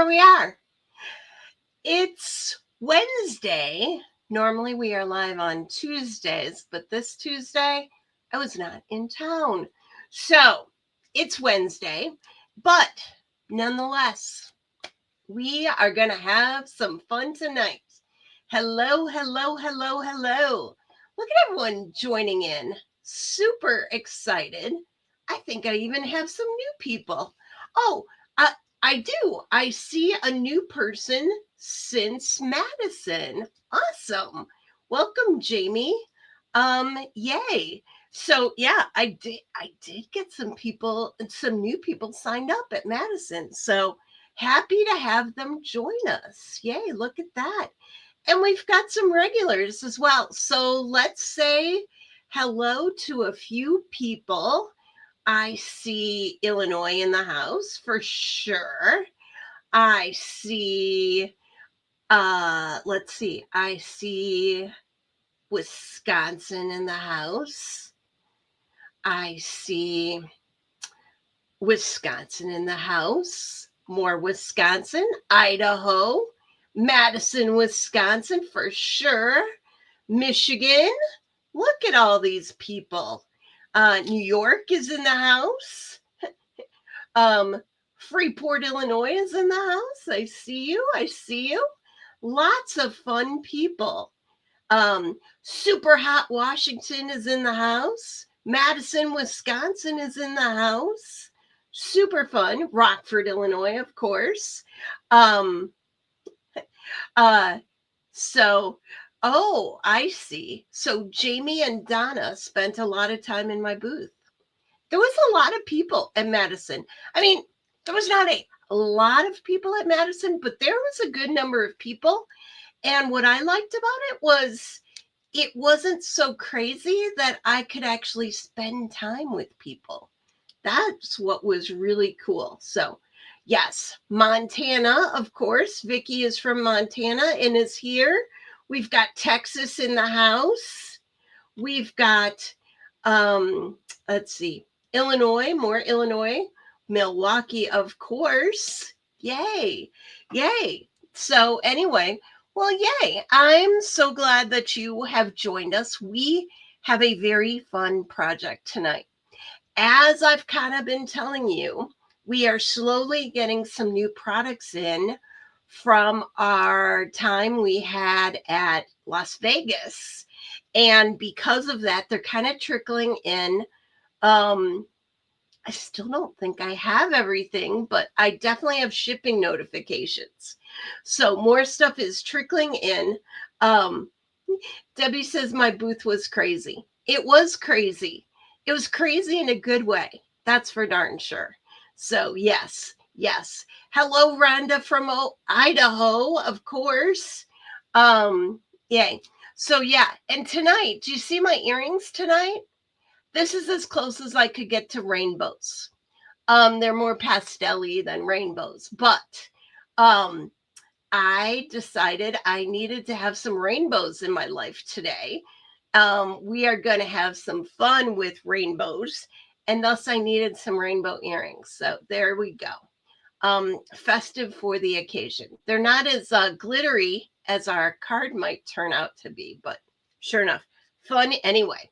here we are. It's Wednesday. Normally we are live on Tuesdays, but this Tuesday I was not in town. So it's Wednesday, but nonetheless, we are going to have some fun tonight. Hello, hello, hello, hello. Look at everyone joining in. Super excited. I think I even have some new people. Oh, I do. I see a new person since Madison. Awesome. Welcome, Jamie. Yay. So yeah, I did get some new people signed up at Madison. So happy to have them join us. Yay, look at that. And we've got some regulars as well. So let's say hello to a few people. I see Illinois in the house for sure. I see, let's see, I see Wisconsin in the house. I see Wisconsin in the house. More Wisconsin, Idaho, Madison, Wisconsin for sure. Michigan, look at all these people. New York is in the house. Freeport, Illinois is in the house. I see you. I see you. Lots of fun people. Super Hot Washington is in the house. Madison, Wisconsin is in the house. Super fun. Rockford, Illinois, of course. Oh, I see. So Jamie and Donna spent a lot of time in my booth. There was a lot of people at Madison. I mean, there was not a lot of people at Madison, but there was a good number of people. And what I liked about it was it wasn't so crazy that I could actually spend time with people. That's what was really cool. So, yes, Montana, of course. Vicky is from Montana and is here. We've got Texas in the house. We've got, let's see, Illinois, more Illinois. Milwaukee, of course. Yay. Yay. So anyway, well, yay. I'm so glad that you have joined us. We have a very fun project tonight. As I've kind of been telling you, we are slowly getting some new products in from our time we had at Las Vegas. And because of that, they're kind of trickling in. I still don't think I have everything, but I definitely have shipping notifications. So more stuff is trickling in. Debbie says my booth was crazy. It was crazy. It was crazy in a good way. That's for darn sure. So yes, yes. Hello, Rhonda from Idaho, of course. Yay. So yeah, and tonight, do you see my earrings tonight? This is as close as I could get to rainbows. They're more pastel-y than rainbows, but I decided I needed to have some rainbows in my life today. We are going to have some fun with rainbows, and thus I needed some rainbow earrings. So there we go. Festive for the occasion. They're not as glittery as our card might turn out to be, but sure enough, fun anyway.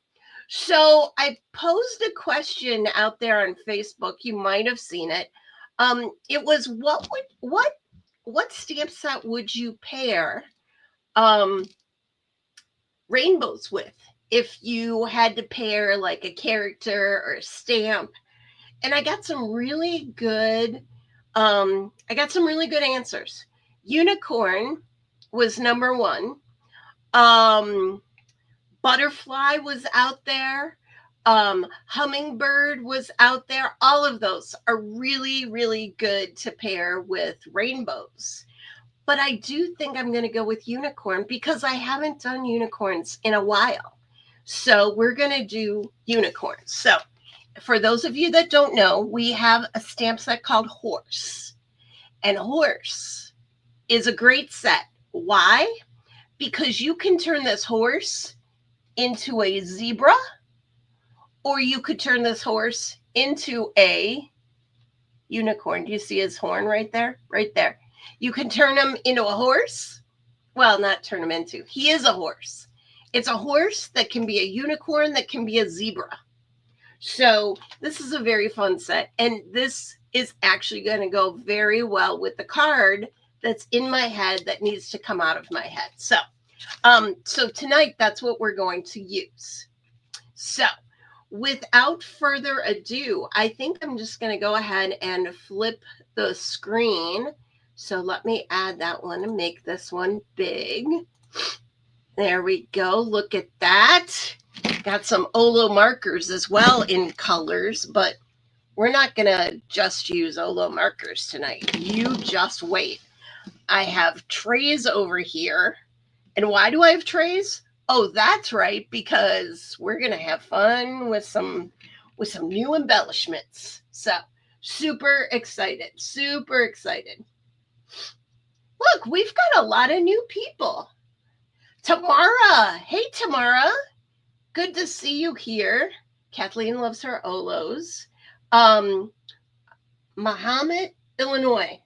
So I posed a question out there on Facebook. You might have seen it. It was what stamp set would you pair rainbows with if you had to pair like a character or a stamp? And I got some really good answers. Unicorn was number one. Butterfly was out there. Hummingbird was out there. All of those are really, really good to pair with rainbows. But I do think I'm going to go with unicorn because I haven't done unicorns in a while. So we're going to do unicorns. So for those of you that don't know, we have a stamp set called Horse. And Horse is a great set. Why? Because you can turn this horse into a zebra, or you could turn this horse into a unicorn. Do you see his horn right there? Right there. You can turn him into a horse. Well, not turn him into. He is a horse. It's a horse that can be a unicorn, that can be a zebra. So this is a very fun set. And this is actually going to go very well with the card that's in my head that needs to come out of my head. So tonight, that's what we're going to use. So without further ado, I think I'm just going to go ahead and flip the screen. So let me add that one and make this one big. There we go. Look at that. Got some Olo markers as well in colors, but we're not going to just use Olo markers tonight. You just wait. I have trays over here. And why do I have trays? Oh, that's right, because we're going to have fun with some new embellishments. So, super excited. Super excited. Look, we've got a lot of new people. Tamara. Hey, Tamara. Good to see you here. Kathleen loves her Olos. Mahomet, Illinois.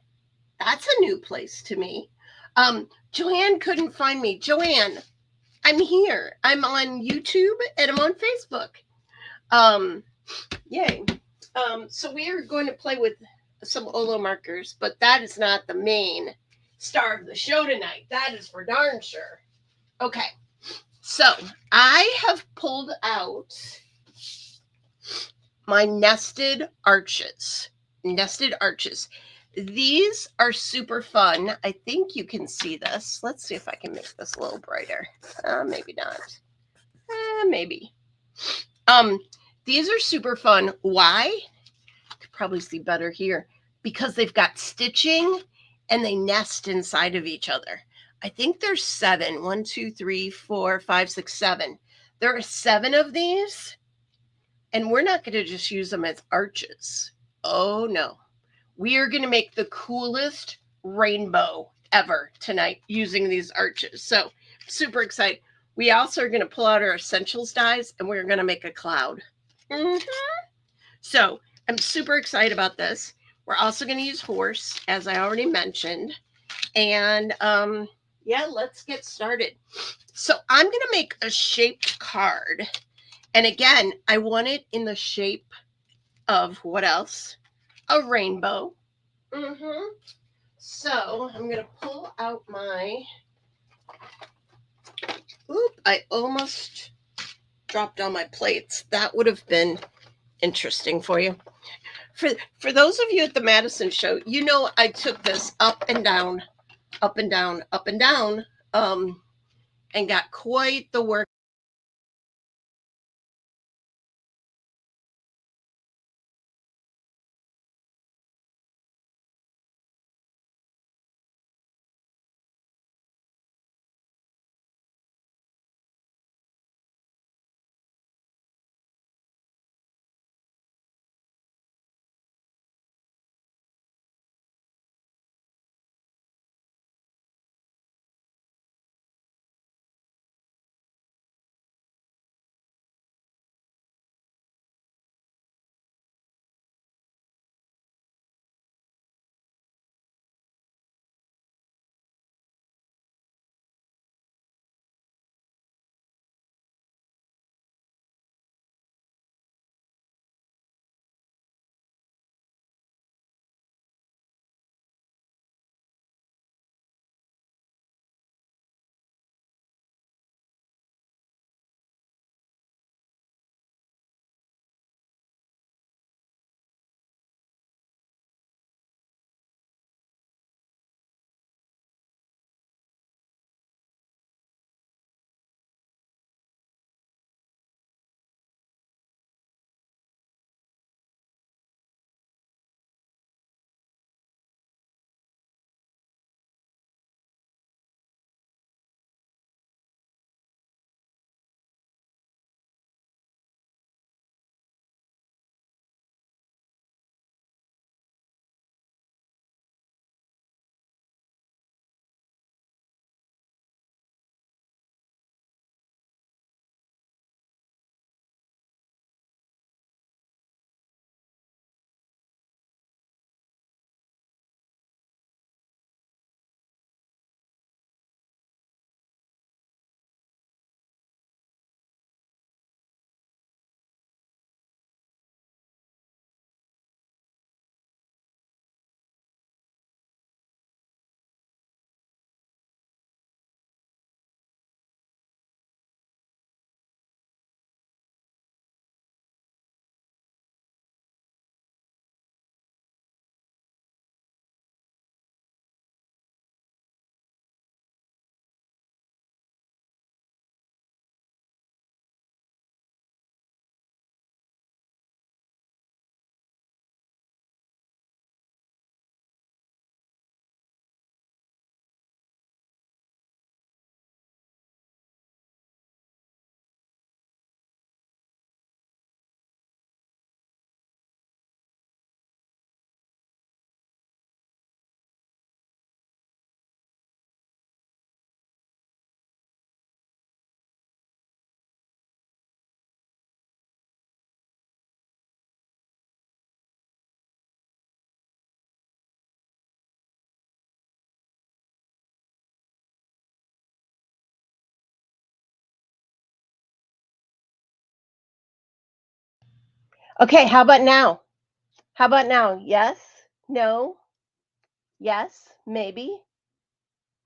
That's a new place to me. Joanne couldn't find me. Joanne, I'm here. I'm on YouTube and I'm on Facebook. Yay. So we are going to play with some Olo markers, but that is not the main star of the show tonight. That is for darn sure. Okay. So I have pulled out my nested arches. Nested arches. These are super fun. I think you can see this. Let's see if I can make this a little brighter. Maybe not. Maybe. These are super fun. Why? You could probably see better here. Because they've got stitching and they nest inside of each other. I think there's 7. 1, 2, 3, 4, 5, 6, 7. There are 7 of these. And we're not going to just use them as arches. Oh, no. We are going to make the coolest rainbow ever tonight using these arches. So, super excited. We also are going to pull out our essentials dies and we're going to make a cloud. So, I'm super excited about this. We're also going to use horse, as I already mentioned. And yeah, let's get started. So, I'm going to make a shaped card. And again, I want it in the shape of what else? A rainbow. So I'm going to pull out my, I almost dropped all my plates. That would have been interesting for you. For those of you at the Madison show, you know I took this up and down, up and down, up and down, and got quite the work. Okay, how about now? How about now? Yes? No? Yes? Maybe?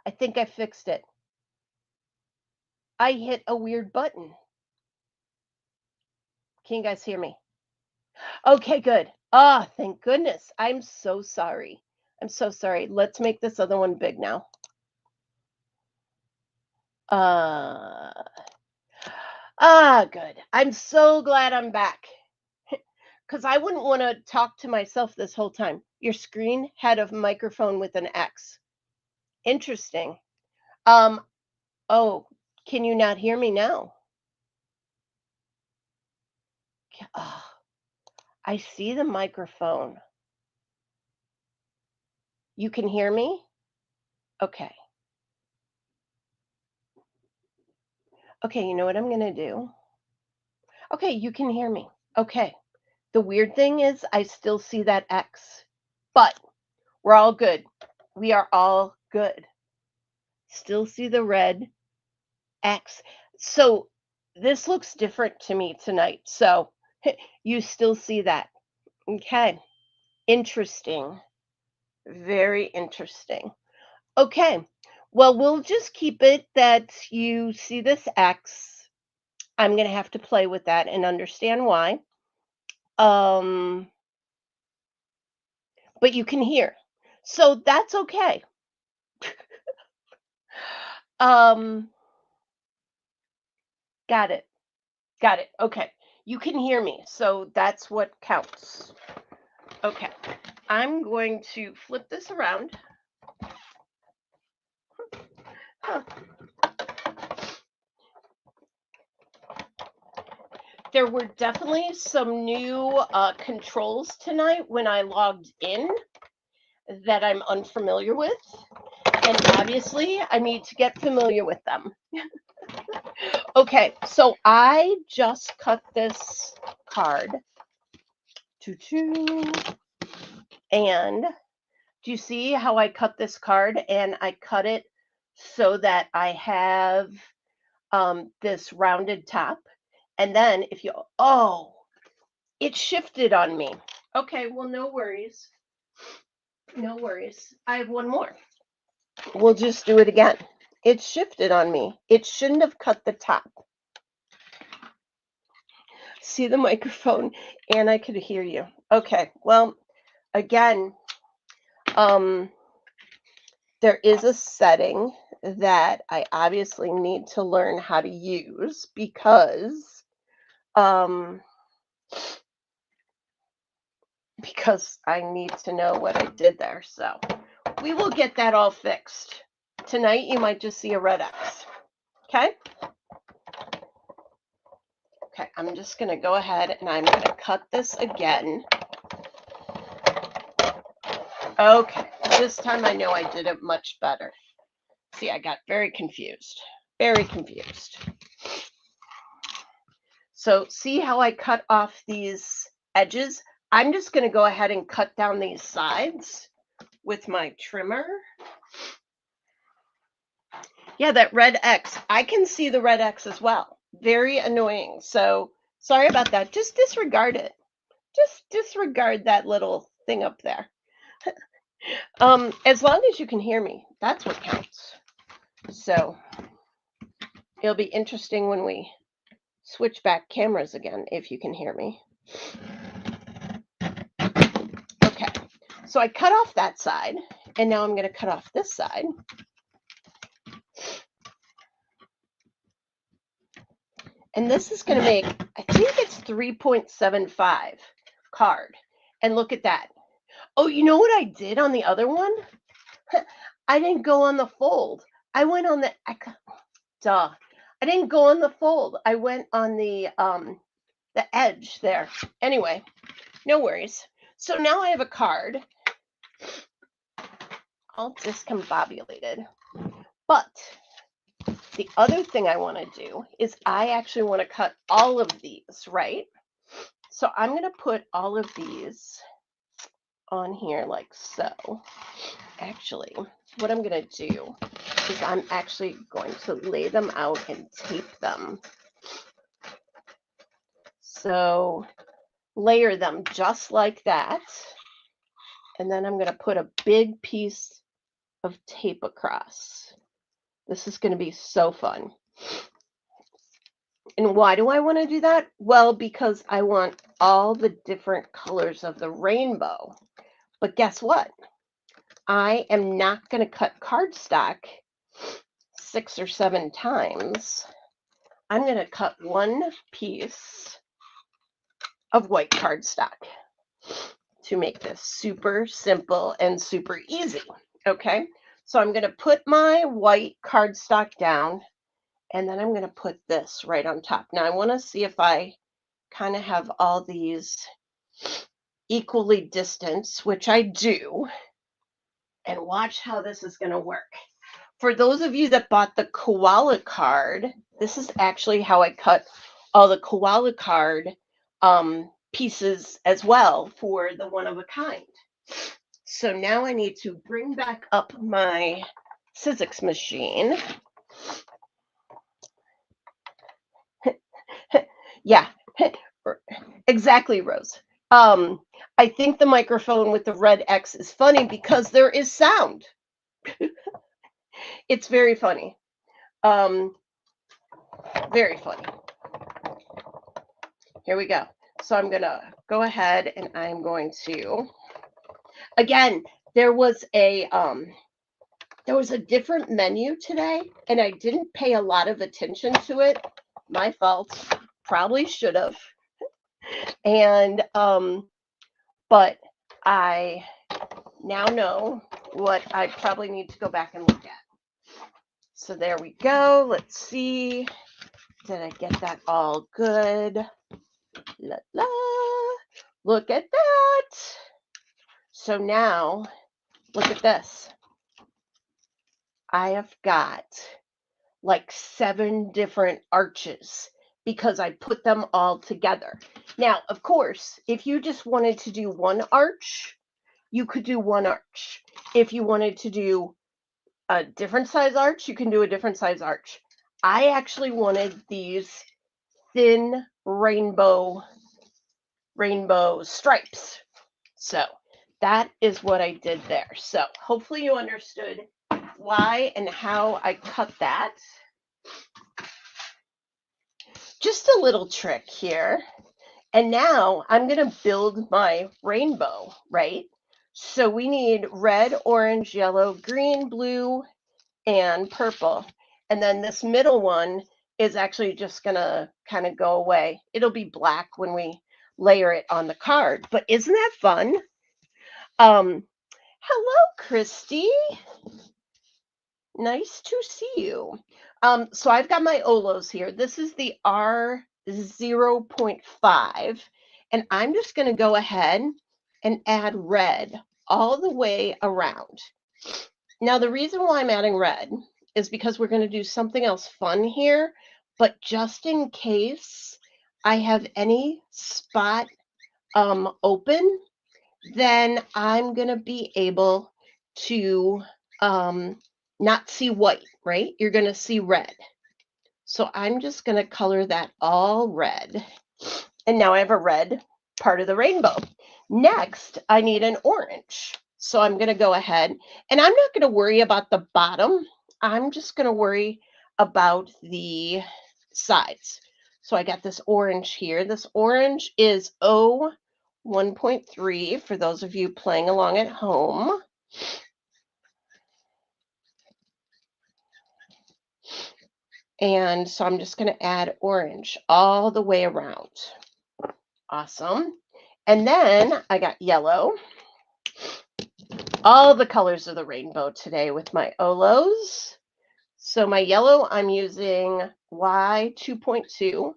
I think I fixed it. I hit a weird button. Can you guys hear me? Okay, good. Ah, thank goodness. I'm so sorry. I'm so sorry. Let's make this other one big now. Uh, good. I'm so glad I'm back. Because I wouldn't want to talk to myself this whole time. Your screen had a microphone with an X. Interesting. Um, oh, can you not hear me now? Oh, I see the microphone. You can hear me? Okay. Okay, you know what I'm going to do? Okay, you can hear me. Okay. The weird thing is I still see that X, but we're all good. We are all good. Still see the red X. So this looks different to me tonight. So you still see that. Okay. Interesting. Very interesting. Okay. Well, we'll just keep it that you see this X. I'm going to have to play with that and understand why. Um, but you can hear. So that's okay. Um, got it. Got it. Okay. You can hear me. So that's what counts. Okay. I'm going to flip this around. Huh. There were definitely some new controls tonight when I logged in that I'm unfamiliar with. And obviously, I need to get familiar with them. Okay, so I just cut this card. Choo-choo. And do you see how I cut this card? And I cut it so that I have this rounded top. And then if you, oh, it shifted on me. Okay, well, no worries. No worries. I have one more. We'll just do it again. It shifted on me. It shouldn't have cut the top. See the microphone, and I could hear you. Okay, well, again, there is a setting that I obviously need to learn how to use because I need to know what I did there. So we will get that all fixed. Tonight, you might just see a red X. Okay? Okay, I'm just going to go ahead and I'm going to cut this again. Okay, this time I know I did it much better. See, I got very confused. Very confused. So see how I cut off these edges? I'm just going to go ahead and cut down these sides with my trimmer. Yeah, that red X. I can see the red X as well. Very annoying. So sorry about that. Just disregard it. Just disregard that little thing up there. As long as you can hear me, that's what counts. So it'll be interesting when we switch back cameras again, if you can hear me. Okay, so I cut off that side, and now I'm going to cut off this side. And this is going to make, I think it's 3.75 card. And look at that. Oh, you know what I did on the other one? I didn't go on the fold. I went on the, duh. I didn't go on the fold. I went on the edge there. Anyway, no worries. So now I have a card all discombobulated. But the other thing I want to do is I actually want to cut all of these, right? So I'm going to put all of these on here like so. Actually, what I'm going to do is I'm actually going to lay them out and tape them. So layer them just like that. And then I'm going to put a big piece of tape across. This is going to be so fun. And why do I want to do that? Well, because I want all the different colors of the rainbow. But guess what? I am not going to cut cardstock 6 or 7 times. I'm going to cut one piece of white cardstock to make this super simple and super easy. Okay, so I'm going to put my white cardstock down, and then I'm going to put this right on top. Now I want to see if I kind of have all these equally distanced, which I do, and watch how this is going to work. For those of you that bought the koala card, this is actually how I cut all the koala card pieces as well for the one of a kind. So now I need to bring back up my Sizzix machine. Yeah, exactly, Rose. I think the microphone with the red X is funny because there is sound. It's very funny. Very funny. Here we go. So I'm going to go ahead and I'm going to, again, there was a different menu today and I didn't pay a lot of attention to it. My fault. Probably should have. And but I now know what I probably need to go back and look at. So there we go. Let's see. Did I get that all good? La la. Look at that. So now, look at this. I have got like 7 different arches because I put them all together. Now, of course, if you just wanted to do one arch, you could do one arch. If you wanted to do a different size arch, you can do a different size arch. I actually wanted these thin rainbow stripes. So that is what I did there. So hopefully you understood why and how I cut that. Just a little trick here. And now I'm going to build my rainbow, right? So we need red, orange, yellow, green, blue, and purple. And then this middle one is actually just going to kind of go away. It'll be black when we layer it on the card. But isn't that fun? Hello, Christy. Nice to see you. So I've got my Olos here. This is the R0.5, and I'm just going to go ahead and add red all the way around. Now, the reason why I'm adding red is because we're going to do something else fun here, but just in case I have any spot open, then I'm going to be able to not see white, right? You're going to see red. So I'm just going to color that all red. And now I have a red part of the rainbow. Next, I need an orange. So I'm going to go ahead and I'm not going to worry about the bottom. I'm just going to worry about the sides. So I got this orange here. This orange is 1.3 for those of you playing along at home. And so I'm just going to add orange all the way around. Awesome. And then I got yellow. All the colors of the rainbow today with my Olos. So my yellow, I'm using Y2.2.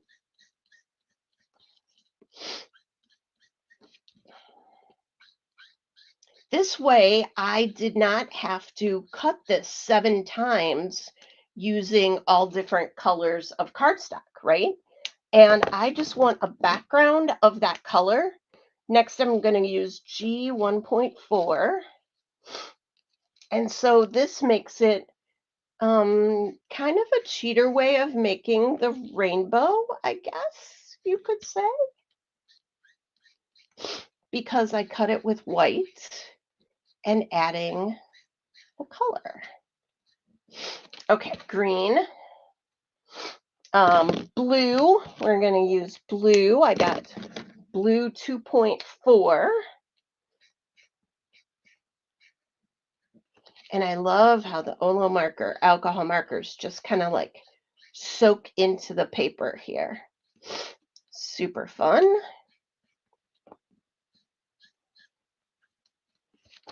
This way, I did not have to cut this 7 times using all different colors of cardstock, right? And I just want a background of that color. Next, I'm going to use G1.4. And so this makes it kind of a cheater way of making the rainbow, I guess you could say. because I cut it with white and adding the color. Okay, green. Blue, we're going to use blue. I got blue 2.4. And I love how the Olo marker, alcohol markers, just kind of like soak into the paper here. Super fun.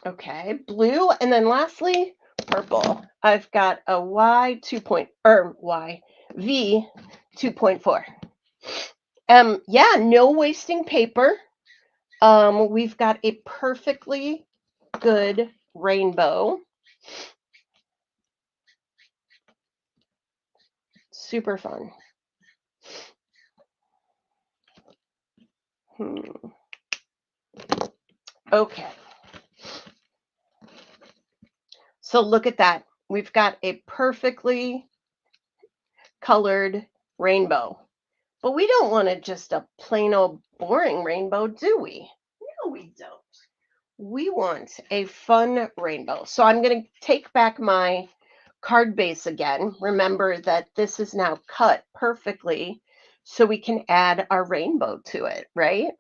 Okay, blue, and then lastly, purple. I've got a V 2.4. Yeah, no wasting paper. We've got a perfectly good rainbow. Super fun. Okay. So look at that. We've got a perfectly colored rainbow. But we don't want just a plain old boring rainbow, do we? No, we don't. We want a fun rainbow. So I'm going to take back my card base again. Remember that this is now cut perfectly so we can add our rainbow to it, right?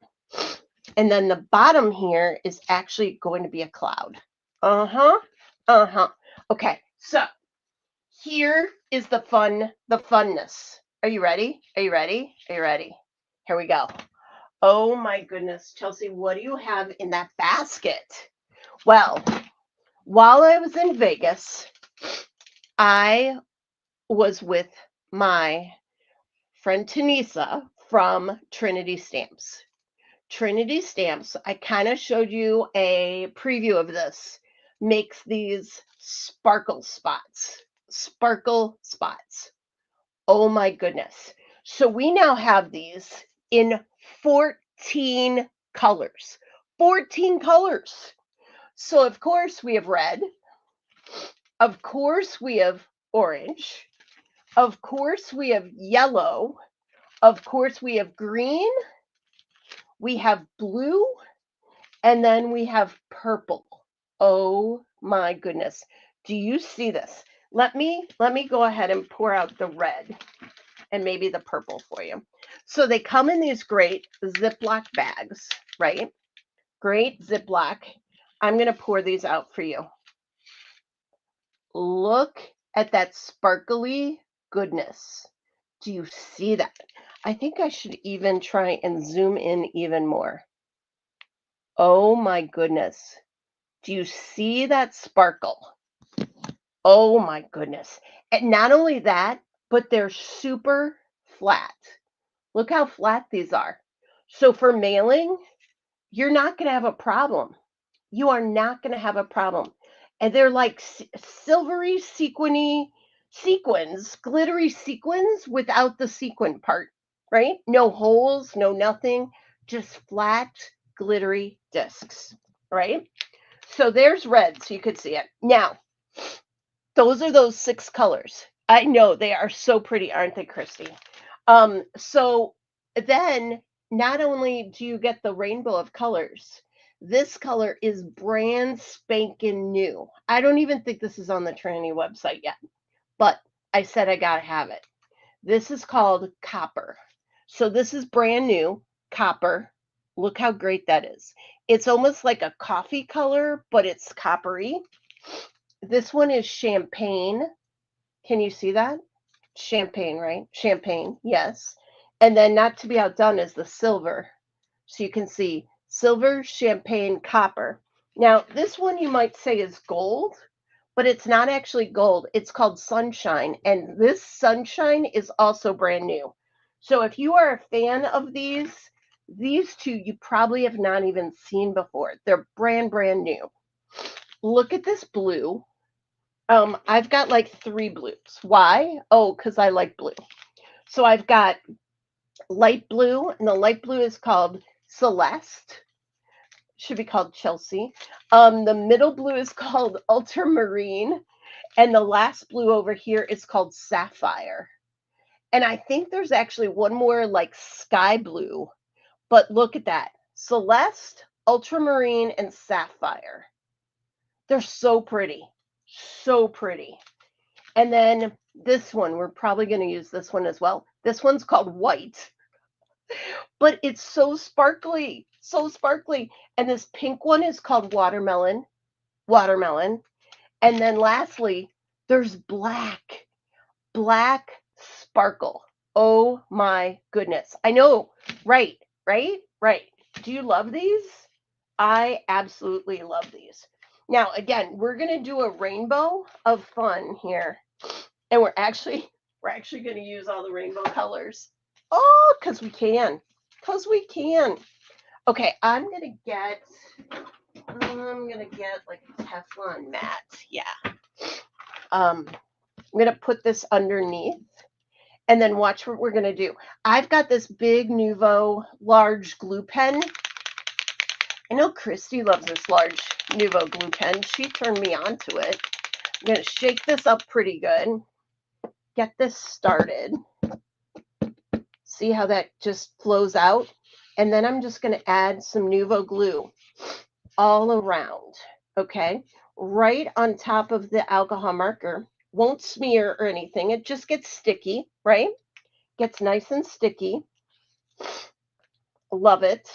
And then the bottom here is actually going to be a cloud. Okay, so here is the funness. Are you ready? Are you ready? Are you ready? Here we go. Oh my goodness, Chelsea, what do you have in that basket? Well, while I was in Vegas, I was with my friend Tanisa from Trinity Stamps. Trinity Stamps, I kind of showed you a preview of this, makes these sparkle spots. Sparkle spots. Oh my goodness. So we now have these in 14 colors. 14 colors. So of course we have red. Of course we have orange. Of course we have yellow. Of course we have green. We have blue. And then we have purple. Oh my goodness. Do you see this? Let me go ahead and pour out the red and maybe the purple for you. So they come in these great Ziploc bags, right? Great Ziploc. I'm going to pour these out for you. Look at that sparkly goodness. Do you see that? I think I should even try and zoom in even more. Oh my goodness. Do you see that sparkle? Oh my goodness. And not only that, but they're super flat. Look how flat these are. So for mailing, you're not going to have a problem. You are not going to have a problem. And they're like silvery, sequins, glittery sequins without the sequin part, right? No holes, no nothing, just flat, glittery discs, right? So there's red, so you could see it. Now, those are those 6 colors. I know they are so pretty, aren't they, Christy? So then not only do you get the rainbow of colors, this color is brand spanking new. I don't even think this is on the Trinity website yet, but I said I gotta have it. This is called copper. So this is brand new, copper. Look how great that is. It's almost like a coffee color, but it's coppery. This one is champagne. Can you see that? Champagne, right? Champagne, yes. And then not to be outdone is the silver. So you can see silver, champagne, copper. Now, this one you might say is gold, but it's not actually gold. It's called sunshine. And this sunshine is also brand new. So if you are a fan of these two you probably have not even seen before. They're brand new. Look at this blue. I've got like 3 blues. Why? Oh, because I like blue. So I've got light blue, and the light blue is called Celeste. Should be called Chelsea. The middle blue is called Ultramarine, and the last blue over here is called Sapphire. And I think there's actually one more like sky blue, but look at that. Celeste, Ultramarine, and Sapphire. They're so pretty. So pretty. And then this one, we're probably going to use this one as well. This one's called White, but it's so sparkly, so sparkly. And this pink one is called Watermelon, Watermelon. And then lastly, there's Black, Black Sparkle. Oh my goodness. I know, right, right, right. Do you love these? I absolutely love these. Now, again, we're going to do a rainbow of fun here. And we're actually going to use all the rainbow colors. Oh, because we can. Because we can. Okay, I'm going to get like a Teflon mat. Yeah. I'm going to put this underneath and then watch what we're going to do. I've got this big Nuvo large glue pen. I know Christy loves this large Nuvo glue pen. She turned me on to it. I'm going to shake this up pretty good. Get this started. See how that just flows out? And then I'm just going to add some Nuvo glue all around, okay? Right on top of the alcohol marker. Won't smear or anything. It just gets sticky, right? Gets nice and sticky. Love it.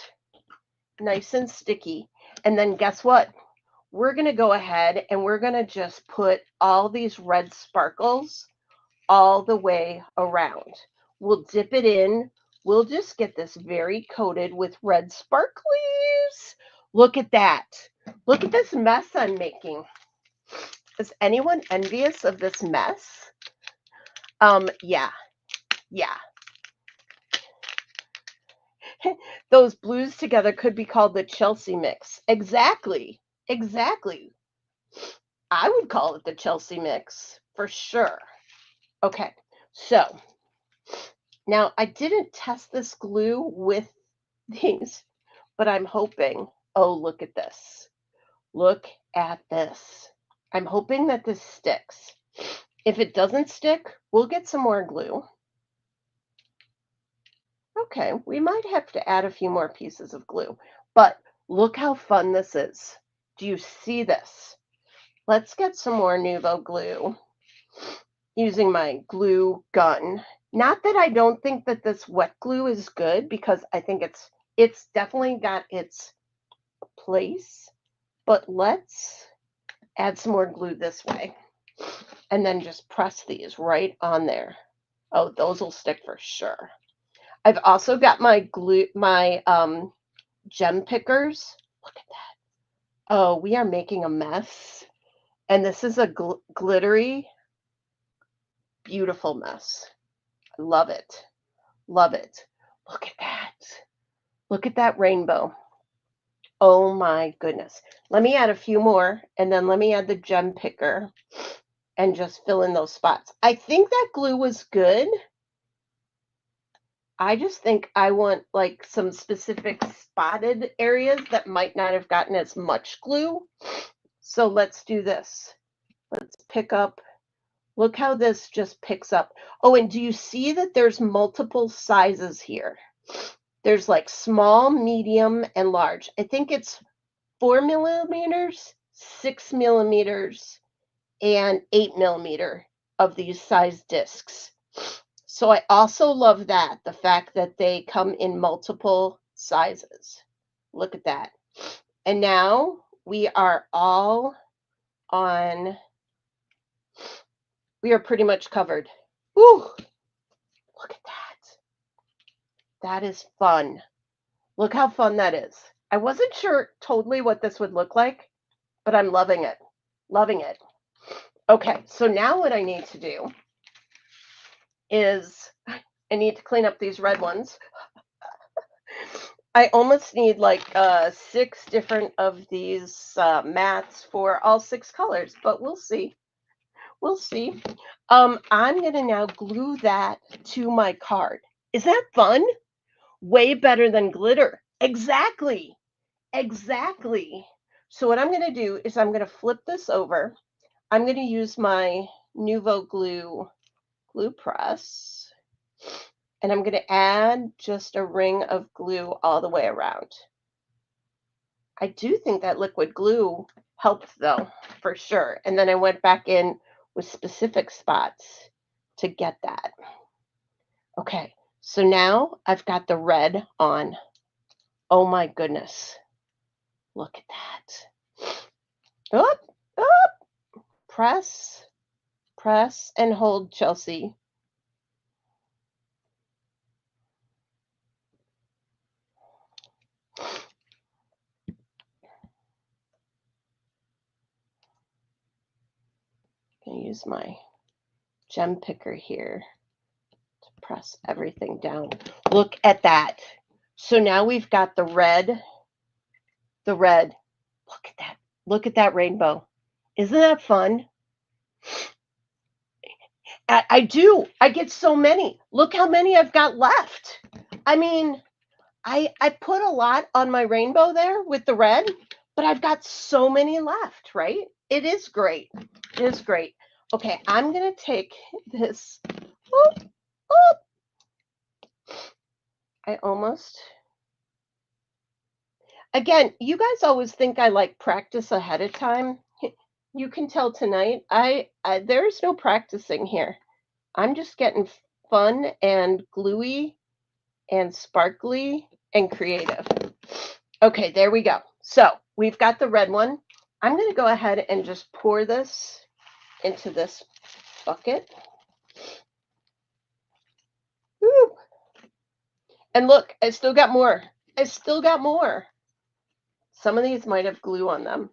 Nice and sticky. And then guess what? We're going to go ahead and we're going to just put all these red sparkles all the way around. We'll dip it in. We'll just get this very coated with red sparklies. Look at that. Look at this mess I'm making. Is anyone envious of this mess? Yeah. Those blues together could be called the Chelsea mix. Exactly. I would call it the Chelsea mix for sure. Okay, so now I didn't test this glue with these, but I'm hoping, oh, look at this. Look at this. I'm hoping that this sticks. If it doesn't stick, we'll get some more glue. Okay, we might have to add a few more pieces of glue, but look how fun this is. Do you see this? Let's get some more Nuvo glue using my glue gun. Not that I don't think that this wet glue is good, because I think it's definitely got its place, but let's add some more glue this way and then just press these right on there. Oh, those will stick for sure. I've also got my gem pickers. Look at that. Oh, we are making a mess. And this is a glittery, beautiful mess. I love it. Love it. Look at that. Look at that rainbow. Oh my goodness. Let me add a few more, and then let me add the gem picker and just fill in those spots. I think that glue was good. I just think I want like some specific spotted areas that might not have gotten as much glue. So let's do this. Let's pick up. Look how this just picks up. Oh, and do you see that there's multiple sizes here? There's like small, medium, and large. I think it's 4 millimeters, 6 millimeters, and 8 millimeter of these size discs. So I also love that, the fact that they come in multiple sizes. Look at that. And now we are all on, we are pretty much covered. Ooh, look at that. That is fun. Look how fun that is. I wasn't sure totally what this would look like, but I'm loving it. Loving it. Okay, so now what I need to do is I need to clean up these red ones. I almost need like 6 different of these mats for all 6 colors, but we'll see. We'll see. I'm going to now glue that to my card. Is that fun? Way better than glitter. Exactly. Exactly. So what I'm going to do is I'm going to flip this over. I'm going to use my Nuvo glue press, and I'm going to add just a ring of glue all the way around. I do think that liquid glue helped though, for sure. And then I went back in with specific spots to get that. Okay, so now I've got the red on. Oh my goodness. Look at that. Up, up, press, press, and hold, Chelsea. I'm going to use my gem picker here to press everything down. Look at that. So now we've got the red. The red. Look at that. Look at that rainbow. Isn't that fun? I do. I get so many. Look how many I've got left. I mean, I put a lot on my rainbow there with the red, but I've got so many left, right? It is great. It is great. Okay, I'm going to take this. Oh, oh. I almost. Again, you guys always think I like practice ahead of time. You can tell tonight, there's no practicing here. I'm just getting fun and gluey and sparkly and creative. Okay, there we go. So we've got the red one. I'm going to go ahead and just pour this into this bucket. Woo. And look, I still got more. I still got more. Some of these might have glue on them.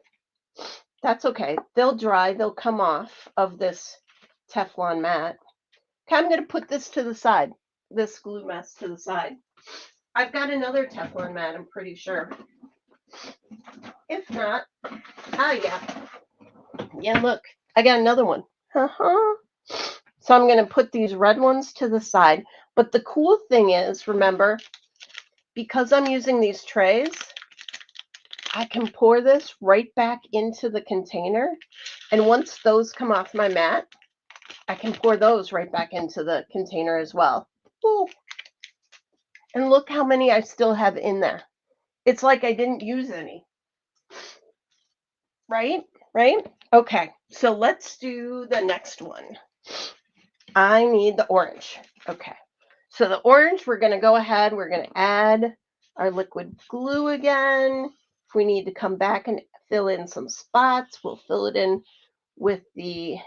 That's okay. They'll dry. They'll come off of this Teflon mat. Okay, I'm going to put this to the side, this glue mess to the side. I've got another Teflon mat, I'm pretty sure. If not, yeah. Yeah, look, I got another one. So I'm going to put these red ones to the side. But the cool thing is, remember, because I'm using these trays, I can pour this right back into the container. And once those come off my mat, I can pour those right back into the container as well. Ooh. And look how many I still have in there. It's like I didn't use any. Right? Right? Okay, so let's do the next one. I need the orange. Okay, so the orange, we're going to go ahead. We're going to add our liquid glue again. If we need to come back and fill in some spots, we'll fill it in with the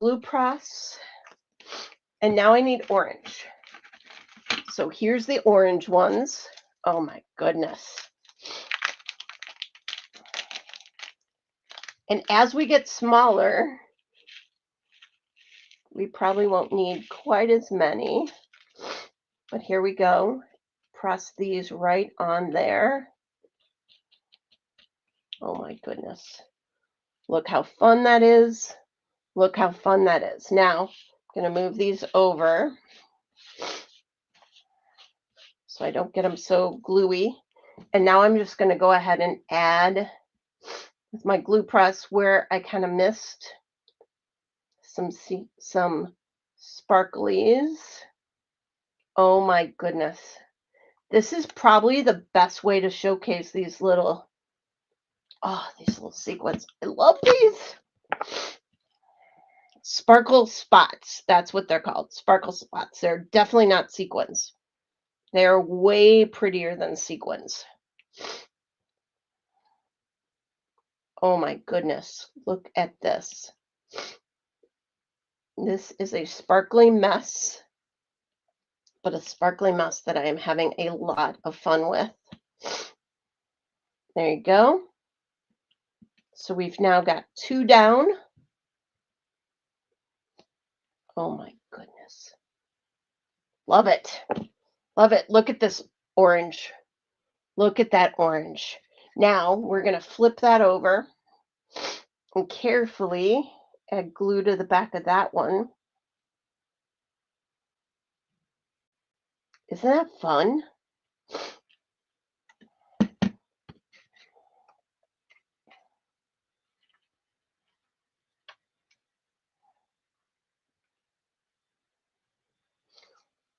glue press. And now I need orange. So here's the orange ones. Oh my goodness. And as we get smaller, we probably won't need quite as many. But here we go. Press these right on there. Oh my goodness. Look how fun that is. Look how fun that is. Now, I'm going to move these over so I don't get them so gluey. And now I'm just going to go ahead and add with my glue press where I kind of missed some sparklies. Oh my goodness. This is probably the best way to showcase these little sequins. I love these. Sparkle spots. That's what they're called. Sparkle spots. They're definitely not sequins. They're way prettier than sequins. Oh my goodness. Look at this. This is a sparkly mess, but a sparkly mess that I am having a lot of fun with. There you go. So we've now got 2 down. Oh my goodness. Love it. Love it. Look at this orange. Look at that orange. Now we're going to flip that over and carefully add glue to the back of that one. Isn't that fun?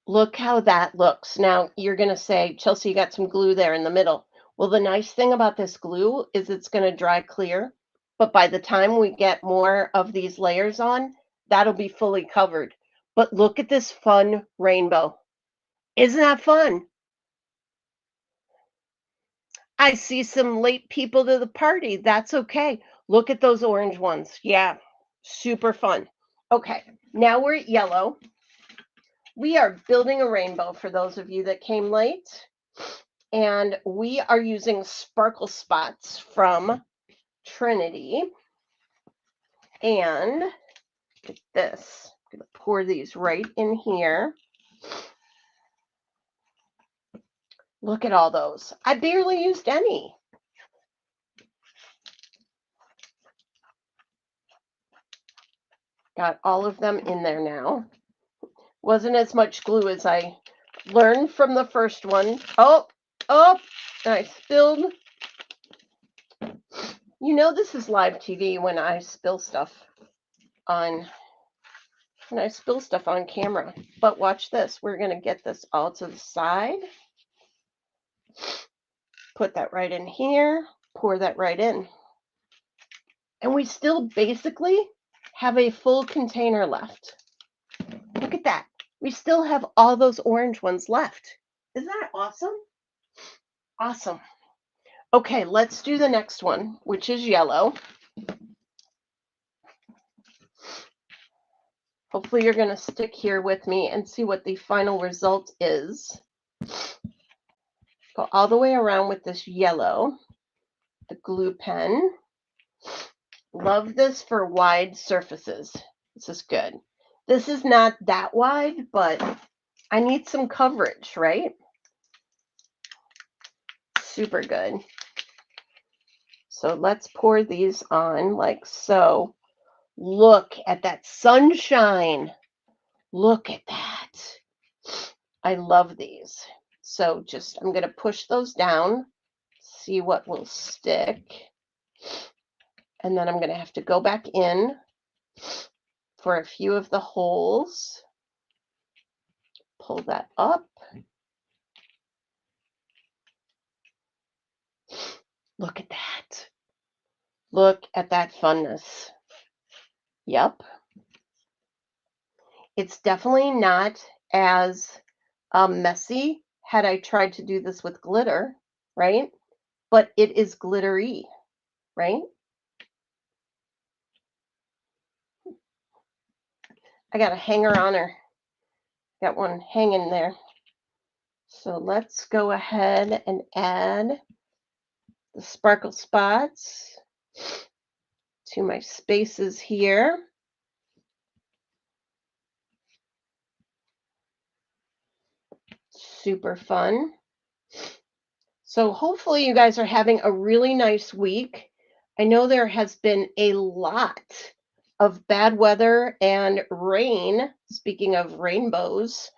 Look how that looks. Now you're going to say, Chelsea, you got some glue there in the middle. Well, the nice thing about this glue is it's going to dry clear, but by the time we get more of these layers on, that'll be fully covered. But look at this fun rainbow. Isn't that fun? I see some late people to the party. That's okay. Look at those orange ones. Yeah, super fun. Okay, now we're at yellow. We are building a rainbow for those of you that came late. And we are using sparkle spots from Trinity. And get this. I'm going to pour these right in here. Look at all those. I barely used any. Got all of them in there now. Wasn't as much glue as I learned from the first one. Oh, I spilled. You know this is live TV when I spill stuff on camera. But watch this. We're going to get this all to the side. Put that right in here. Pour that right in. And we still basically have a full container left. Look at that. We still have all those orange ones left. Isn't that awesome? Awesome. Okay, let's do the next one, which is yellow. Hopefully you're going to stick here with me and see what the final result is. Go all the way around with this yellow, the glue pen. Love this for wide surfaces. This is good. This is not that wide, but I need some coverage, right? Super good. So let's pour these on like so. Look at that sunshine. Look at that. I love these. So I'm going to push those down, see what will stick. And then I'm going to have to go back in for a few of the holes. Pull that up. Look at that. Look at that funness. Yep. It's definitely not as messy had I tried to do this with glitter, right? But it is glittery, right? I got a hanger on her. Got one hanging there. So let's go ahead and add the sparkle spots to my spaces here. Super fun. So hopefully you guys are having a really nice week. I know there has been a lot of bad weather and rain, speaking of rainbows,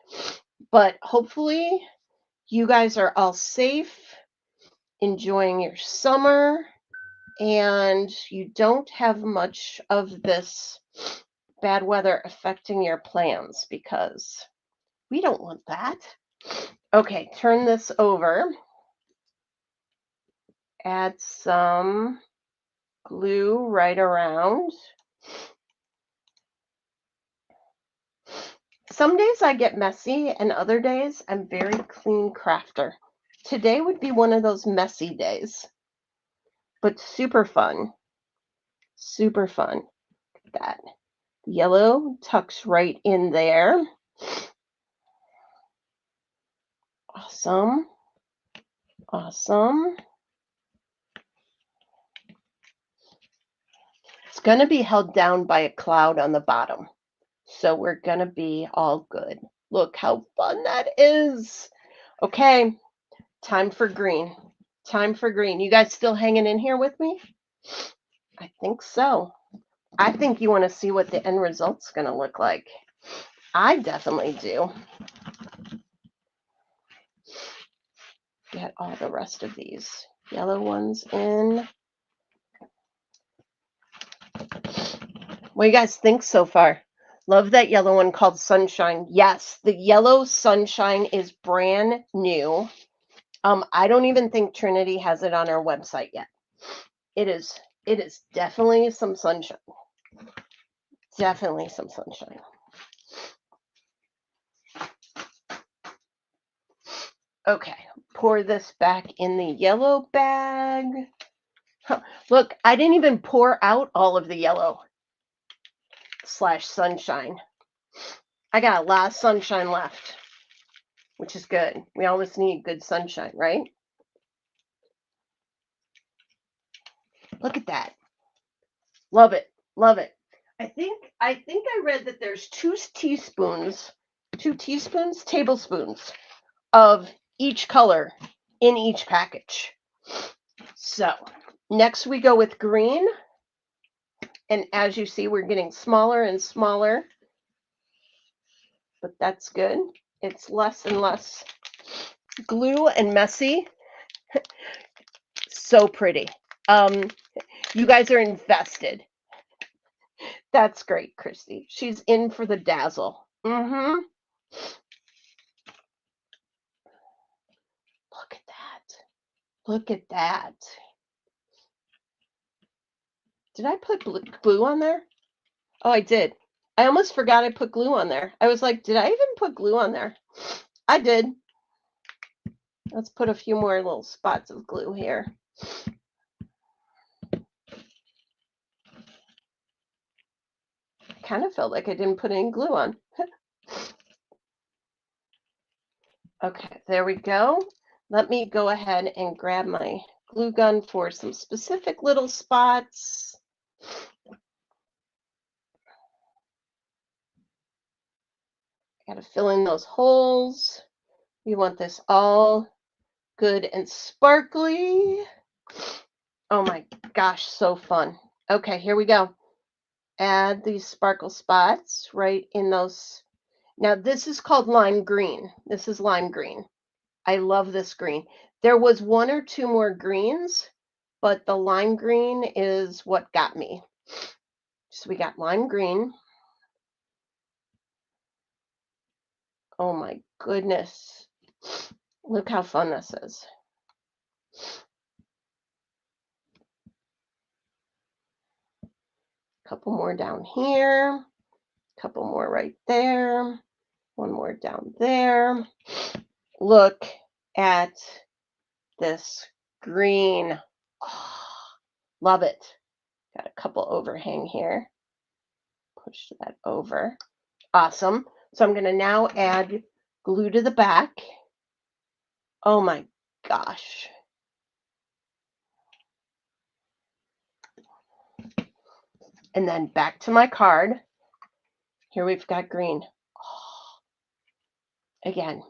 but hopefully you guys are all safe, enjoying your summer, and you don't have much of this bad weather affecting your plans because we don't want that. Okay, turn this over. Add some glue right around. Some days I get messy and other days I'm very clean crafter. Today would be one of those messy days, but super fun. Super fun. Look at that. The yellow tucks right in there. Awesome. Awesome. It's going to be held down by a cloud on the bottom. So we're going to be all good. Look how fun that is. Okay, time for green. Time for green. You guys still hanging in here with me? I think so. I think you want to see what the end result's going to look like. I definitely do. Get all the rest of these yellow ones in. What do you guys think so far? Love that yellow one called Sunshine. Yes, the yellow Sunshine is brand new. I don't even think Trinity has it on our website yet. It is definitely some sunshine. Definitely some sunshine. Okay, pour this back in the yellow bag. Huh. Look, I didn't even pour out all of the yellow / sunshine. I got a lot of sunshine left, which is good. We always need good sunshine, right? Look at that. Love it. Love it. I think I read that there's 2 tablespoons of each color in each package. So next we go with green. And as you see, we're getting smaller and smaller, but that's good. It's less and less glue and messy. So pretty. You guys are invested. That's great, Christy. She's in for the dazzle. Mm-hmm. Look at that. Look at that. Did I put glue on there? Oh, I did. I almost forgot I put glue on there. I was like, did I even put glue on there? I did. Let's put a few more little spots of glue here. Kind of felt like I didn't put any glue on. Okay, there we go. Let me go ahead and grab my glue gun for some specific little spots. Got to fill in those holes. We want this all good and sparkly. Oh my gosh, so fun. Okay, here we go. Add these sparkle spots right in those. Now this is called lime green. This is lime green. I love this green. There was 1 or 2 more greens, but the lime green is what got me. So we got lime green. Oh my goodness. Look how fun this is. Couple more down here. Couple more right there. 1 more down there. Look at this green. Oh, love it. Got a couple overhang here. Push that over. Awesome. So I'm going to now add glue to the back. Oh my gosh. And then back to my card. Here we've got green. Oh. Again,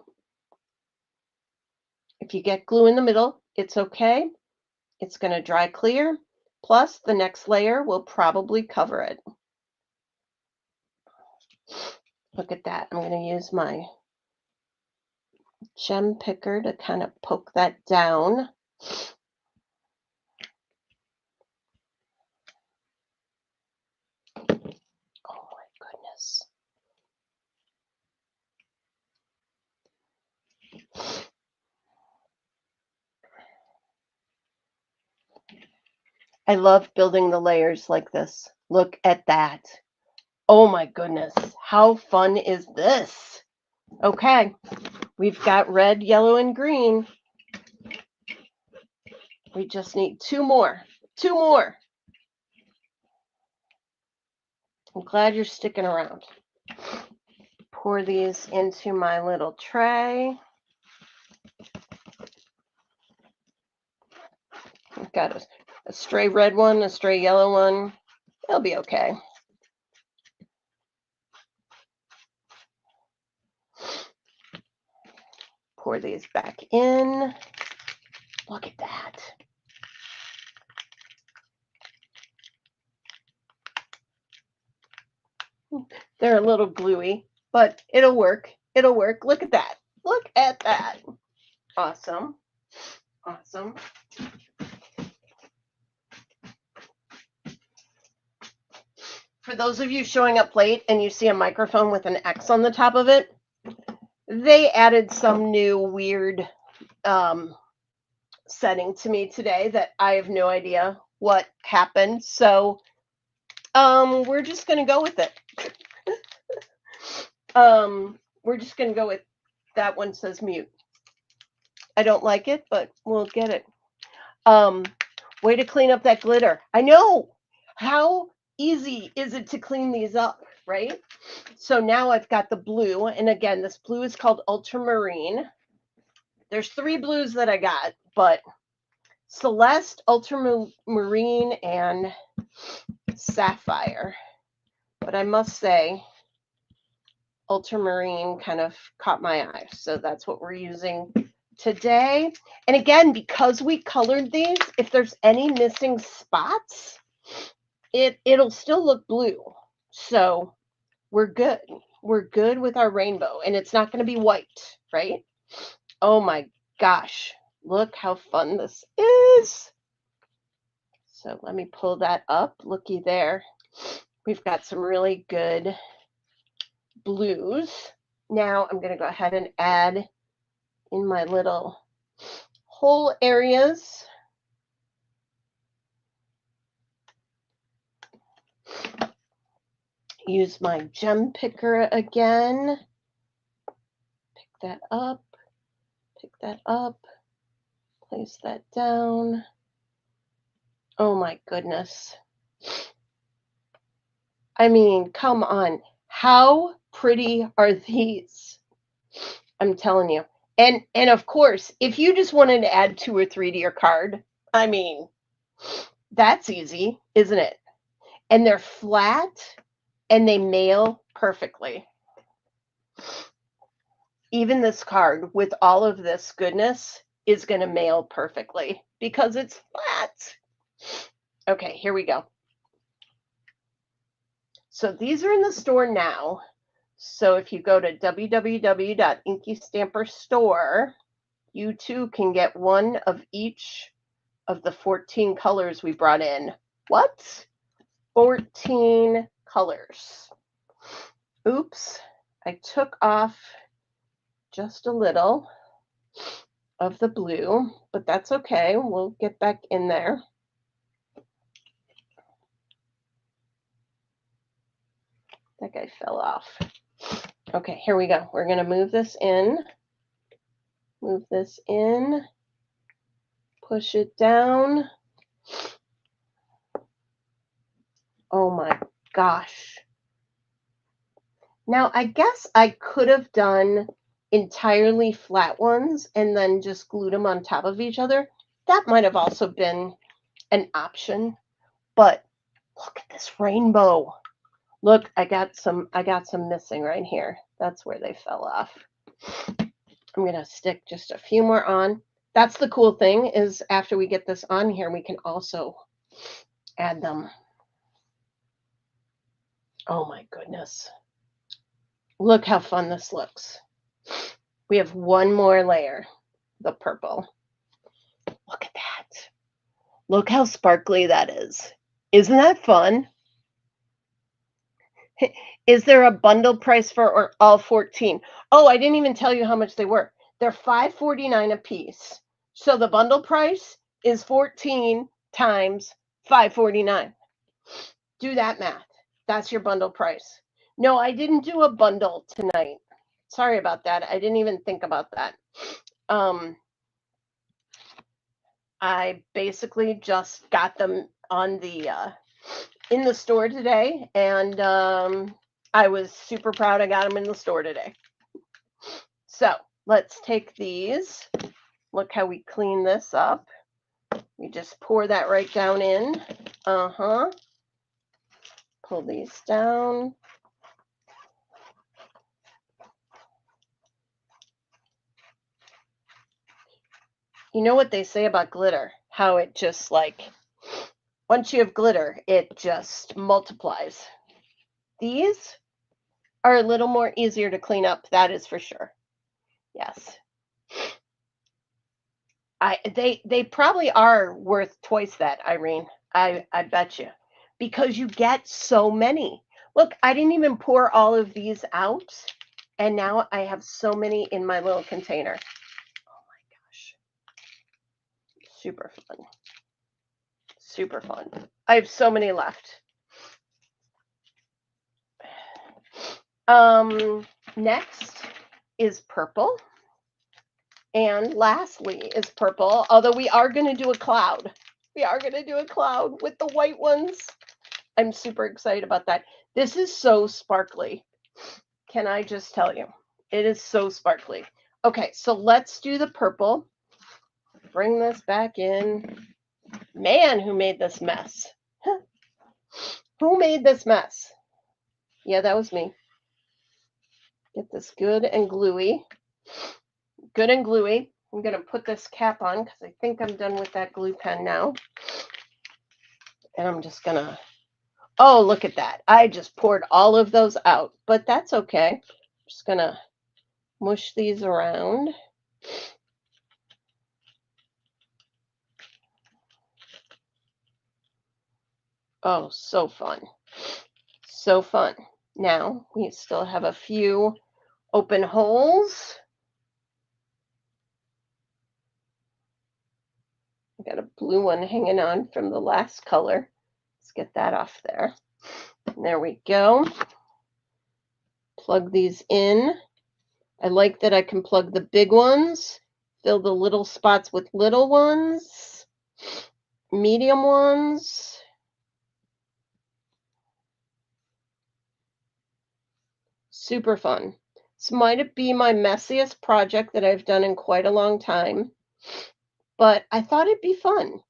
if you get glue in the middle, it's okay. It's going to dry clear. Plus, the next layer will probably cover it. Look at that. I'm going to use my gem picker to kind of poke that down. Oh my goodness. I love building the layers like this. Look at that. Oh my goodness. How fun is this? Okay, we've got red, yellow, and green. We just need 2 more. 2 more. I'm glad you're sticking around. Pour these into my little tray. I've got a stray red one, a stray yellow one. They'll be okay. Pour these back in. Look at that. They're a little gluey, but it'll work. It'll work. Look at that. Look at that. Awesome. Awesome. For those of you showing up late and you see a microphone with an X on the top of it, they added some new weird setting to me today that I have no idea what happened. So we're just going to go with it. We're just going to go with that one says mute. I don't like it, but we'll get it. Way to clean up that glitter. I know. How easy is it to clean these up, right? So now I've got the blue, and again, this blue is called ultramarine. There's 3 blues that I got, but Celeste, ultramarine, and sapphire. But I must say, ultramarine kind of caught my eye, so that's what we're using today. And again, because we colored these, if there's any missing spots, it'll still look blue. So we're good. We're good with our rainbow, and it's not going to be white, right? Oh my gosh, look how fun this is. So let me pull that up. Looky there. We've got some really good blues. Now I'm going to go ahead and add in my little hole areas. Use my gem picker again. Pick that up. Pick that up. Place that down. Oh my goodness. I mean, come on. How pretty are these? I'm telling you. And of course, if you just wanted to add 2 or 3 to your card, I mean, that's easy, isn't it? And they're flat and they mail perfectly. Even this card with all of this goodness is going to mail perfectly because it's flat. Okay, here we go. So these are in the store now. So if you go to www.InkyStamper store, you too can get one of each of the 14 colors we brought in. What? 14 colors. Oops, I took off just a little of the blue, but that's okay. We'll get back in there. That guy fell off. Okay, here we go. We're going to move this in. Move this in. Push it down. Oh my gosh. Now, I guess I could have done entirely flat ones and then just glued them on top of each other. That might have also been an option, but look at this rainbow. Look, I got some missing right here. That's where they fell off. I'm going to stick just a few more on. That's the cool thing is after we get this on here, we can also add them. Oh my goodness. Look how fun this looks. We have one more layer, the purple. Look at that. Look how sparkly that is. Isn't that fun? Is there a bundle price for all 14? Oh, I didn't even tell you how much they were. They're $5.49 a piece. So the bundle price is 14 times $5.49. Do that math. That's your bundle price. No, I didn't do a bundle tonight. Sorry about that. I didn't even think about that. I basically just got them on the in the store today, and I was super proud I got them in the store today. So let's take these. Look how we clean this up. We just pour that right down in. Pull these down. You know what they say about glitter? How it just like, once you have glitter, it just multiplies. These are a little more easier to clean up, that is for sure. Yes. They probably are worth twice that, Irene. I bet you. Because you get so many. Look, I didn't even pour all of these out, and now I have so many in my little container. Oh my Super fun. Super fun. I have so many left. Next is purple. And lastly is purple, although we are going to do a cloud. We are going to do a cloud with the white ones. I'm super excited about that. This is so sparkly. Can I just tell you? It is so sparkly. Okay, so let's do the purple. Bring this back in. Man, who made this mess? Who made this mess? Yeah, that was me. Get this good and gluey. Good and gluey. I'm going to put this cap on because I think I'm done with that glue pen now. And I'm just going to, oh, look at that. I just poured all of those out, but that's okay. I'm just going to mush these around. Oh, so fun. So fun. Now, we still have a few open holes. I got a blue one hanging on from the last color. Let's get that off there. And there we go. Plug these in. I like that I can plug the big ones, fill the little spots with little ones, medium ones. Super fun. This might be my messiest project that I've done in quite a long time, but I thought it'd be fun.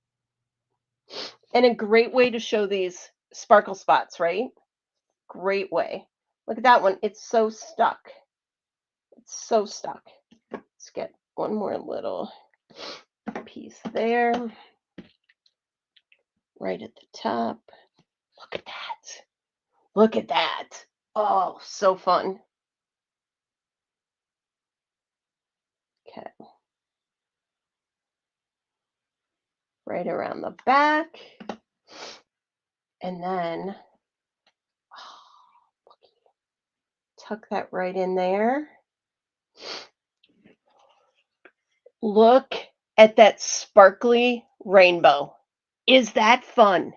And a great way to show these sparkle spots, right? Great way. Look at that one. It's so stuck. It's so stuck. Let's get one more little piece there. Right at the top. Look at that. Look at that. Oh, so fun. Okay. Right around the back. And then tuck that right in there. Look at that sparkly rainbow. Is that fun?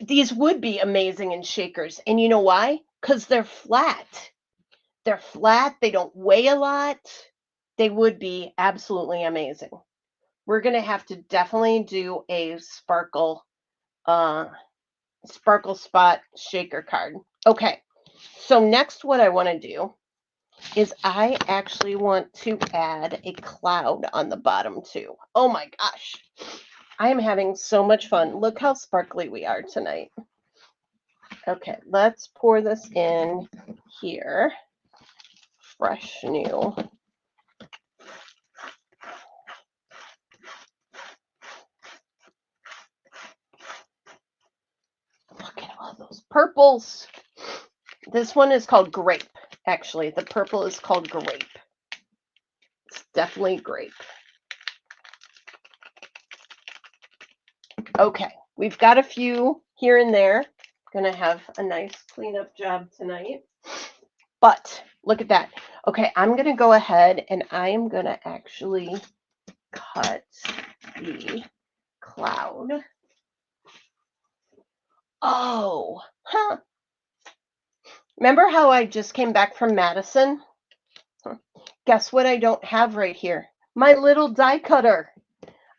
These would be amazing in shakers. And you know why? Because they're flat. They're flat. They don't weigh a lot. They would be absolutely amazing. We're going to have to definitely do a sparkle spot shaker card. Okay, so next what I want to do is I actually want to add a cloud on the bottom too. Oh my gosh, I am having so much fun. Look how sparkly we are tonight. Okay, let's pour this in here. Fresh new. Look at all those purples. This one is called grape, actually. The purple is called grape. It's definitely grape. Okay, we've got a few here and there. Gonna have a nice cleanup job tonight. But look at that. Okay, I'm gonna go ahead and I am gonna actually cut the cloud. Oh, huh. Remember how I just came back from Madison? Guess what I don't have right here? My little die cutter.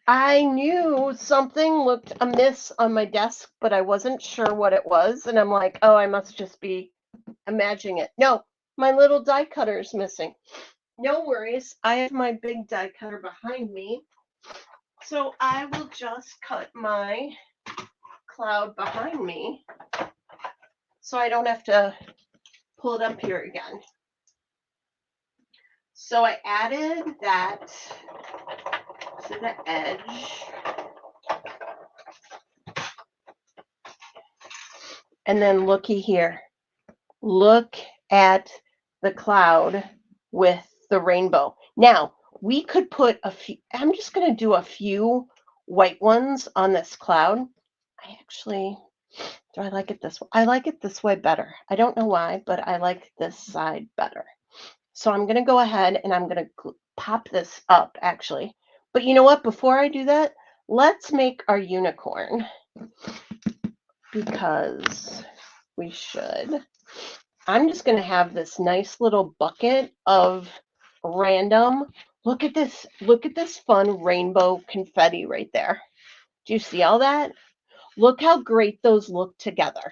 I knew something looked amiss on my desk, but I wasn't sure what it was. And I'm like, oh, I must just be imagining it. No, my little die cutter is missing. No worries. I have my big die cutter behind me. So I will just cut my cloud behind me so I don't have to pull it up here again. So I added that to the edge. And then looky here. Look at the cloud with the rainbow. Now, we could put a few, I'm just going to do a few white ones on this cloud. I actually, do I like it this way? I like it this way better. I don't know why, but I like this side better. So I'm going to go ahead and I'm going to pop this up actually. But you know what? Before I do that, let's make our unicorn because we should. I'm just going to have this nice little bucket of random. Look at this fun rainbow confetti right there. Do you see all that? Look how great those look together.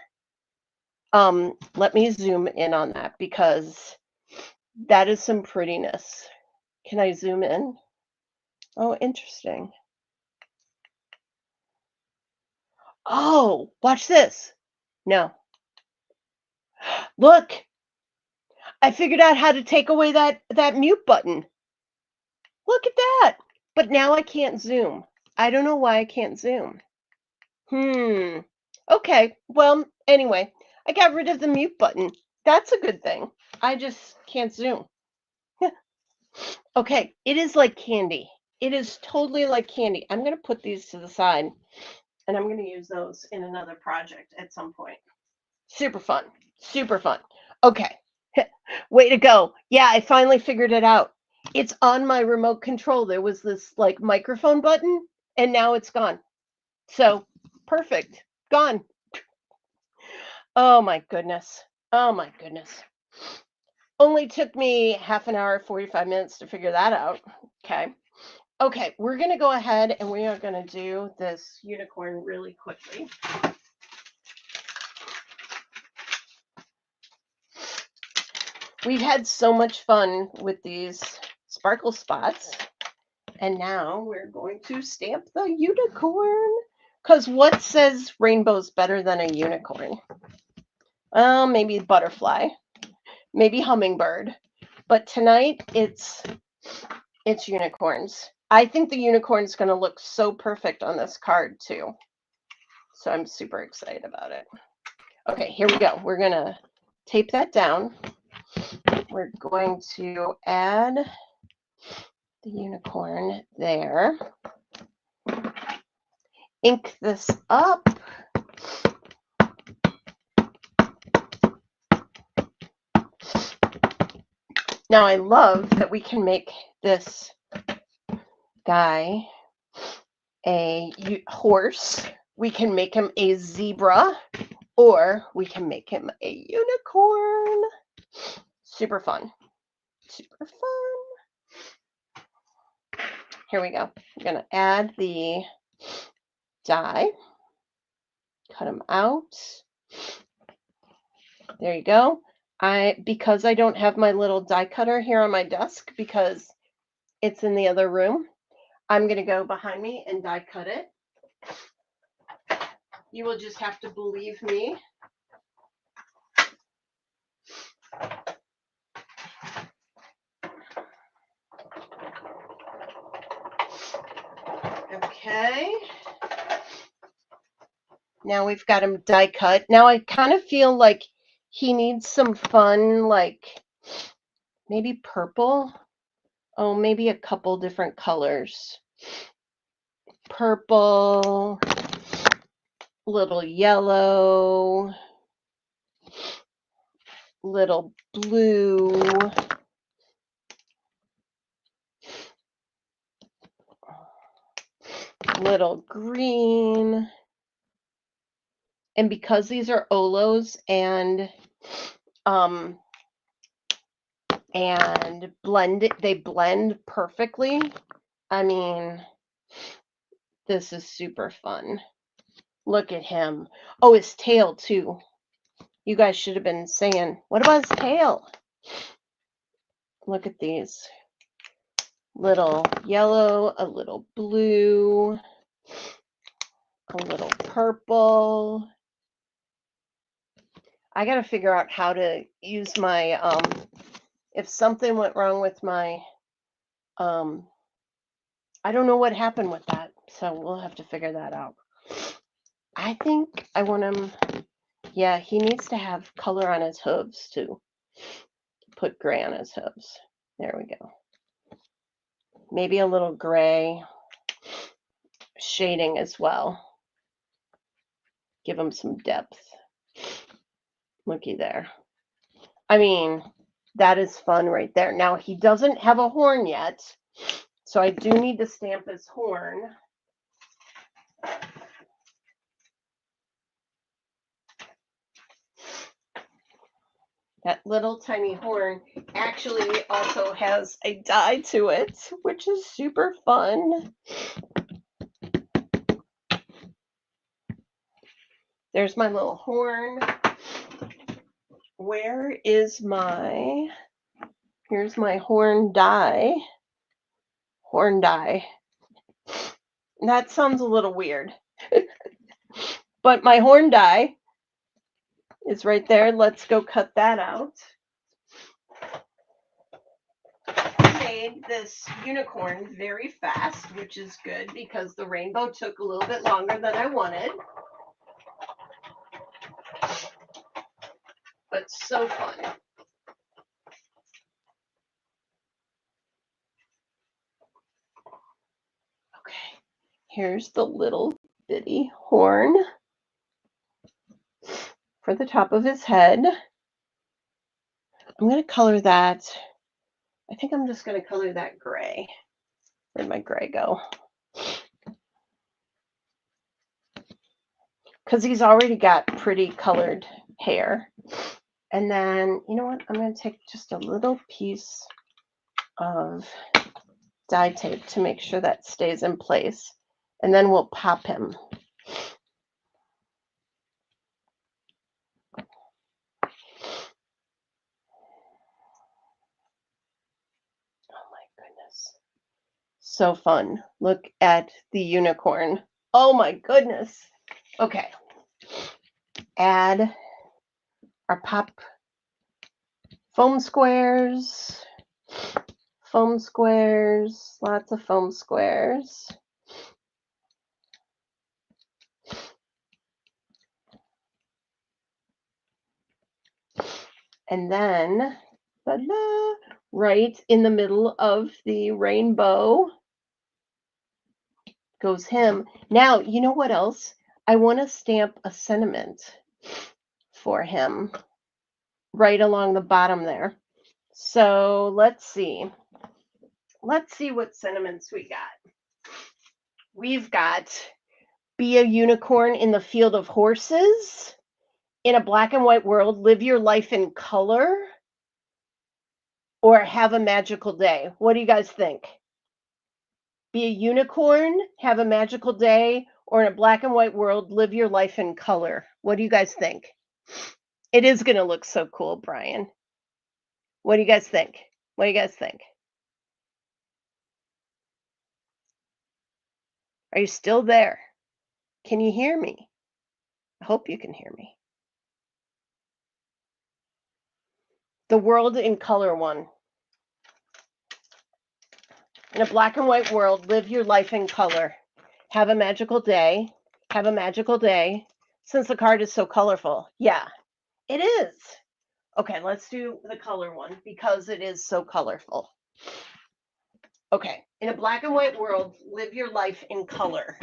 Let me zoom in on that because that is some prettiness. Can I zoom in? Oh, interesting. Oh, watch this. No. Look, I figured out how to take away that mute button. Look at that. But now I can't zoom. I don't know why I can't zoom. Okay. Well, anyway, I got rid of the mute button. That's a good thing. I just can't zoom. Okay, it is like candy. It is totally like candy. I'm going to put these to the side and I'm going to use those in another project at some point. Super fun. Super fun. Okay. Way to go. Yeah, I finally figured it out. It's on my remote control. There was this like microphone button and now it's gone. So perfect. Gone. Oh my goodness. Oh my goodness. Only took me half an hour, 45 minutes to figure that out. Okay. Okay, we're going to go ahead and we are going to do this unicorn really quickly. We've had so much fun with these sparkle spots. And now we're going to stamp the unicorn. Because what says rainbow's better than a unicorn? Maybe butterfly. Maybe hummingbird. But tonight it's unicorns. I think the unicorn's going to look so perfect on this card too. So I'm super excited about it. Okay, here we go. We're going to tape that down. We're going to add the unicorn there. Ink this up. Now I love that we can make this guy a horse. We can make him a zebra, or we can make him a unicorn. Super fun. Super fun. Here we go. I'm going to add the die. Cut him out. There you go. Because I don't have my little die cutter here on my desk because it's in the other room, I'm going to go behind me and die cut it. You will just have to believe me. Okay. Now we've got him die cut. Now I kind of feel like he needs some fun, like maybe purple. Oh, maybe a couple different colors. Purple, little yellow, little blue, little green. And because these are Olos and they blend perfectly. I mean, this is super fun. Look at him. Oh, his tail too. You guys should have been saying, what about his tail? Look at these. Little yellow, a little blue, a little purple. I got to figure out how to use my, if something went wrong with my, I don't know what happened with that, so we'll have to figure that out. I think I want him, yeah, he needs to have color on his hooves too. Put gray on his hooves. There we go. Maybe a little gray shading as well. Give him some depth. Looky there. I mean, that is fun right there. Now, he doesn't have a horn yet, so I do need to stamp his horn. That little tiny horn actually also has a die to it, which is super fun. There's my little horn. Where is my, here's my horn die. Horn die. That sounds a little weird. But my horn die is right there. Let's go cut that out. I made this unicorn very fast, which is good because the rainbow took a little bit longer than I wanted. But so fun. Okay, here's the little bitty horn for the top of his head. I'm going to color that. I think I'm just going to color that gray. Where'd my gray go? Because he's already got pretty colored hair. And then, you know what? I'm going to take just a little piece of dye tape to make sure that stays in place. And then we'll pop him. Oh my goodness. So fun. Look at the unicorn. Oh my goodness. Okay. Add our pop foam squares. Foam squares. Lots of foam squares. And then, ta-da, right in the middle of the rainbow goes him. Now, you know what else? I want to stamp a sentiment for him right along the bottom there. So let's see. Let's see what sentiments we got. We've got be a unicorn in the field of horses, in a black and white world, live your life in color, or have a magical day. What do you guys think? Be a unicorn, have a magical day, or in a black and white world, live your life in color. What do you guys think? It is going to look so cool, Brian. What do you guys think? What do you guys think? Are you still there? Can you hear me? I hope you can hear me. The world in color one. In a black and white world, live your life in color. Have a magical day. Have a magical day. Since the card is so colorful. Yeah, it is. Okay, let's do the color one because it is so colorful. Okay, in a black and white world, live your life in color.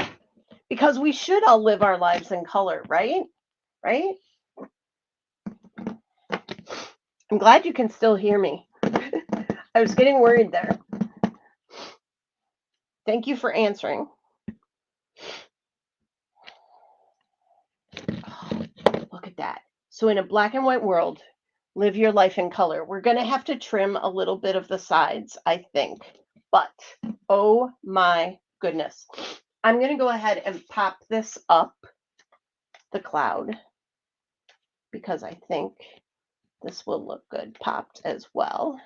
Because we should all live our lives in color, right? Right? I'm glad you can still hear me. I was getting worried there. Thank you for answering. Oh, look at that. So in a black and white world, live your life in color. We're going to have to trim a little bit of the sides, I think. But, oh my goodness. I'm going to go ahead and pop this up, the cloud, because I think this will look good popped as well.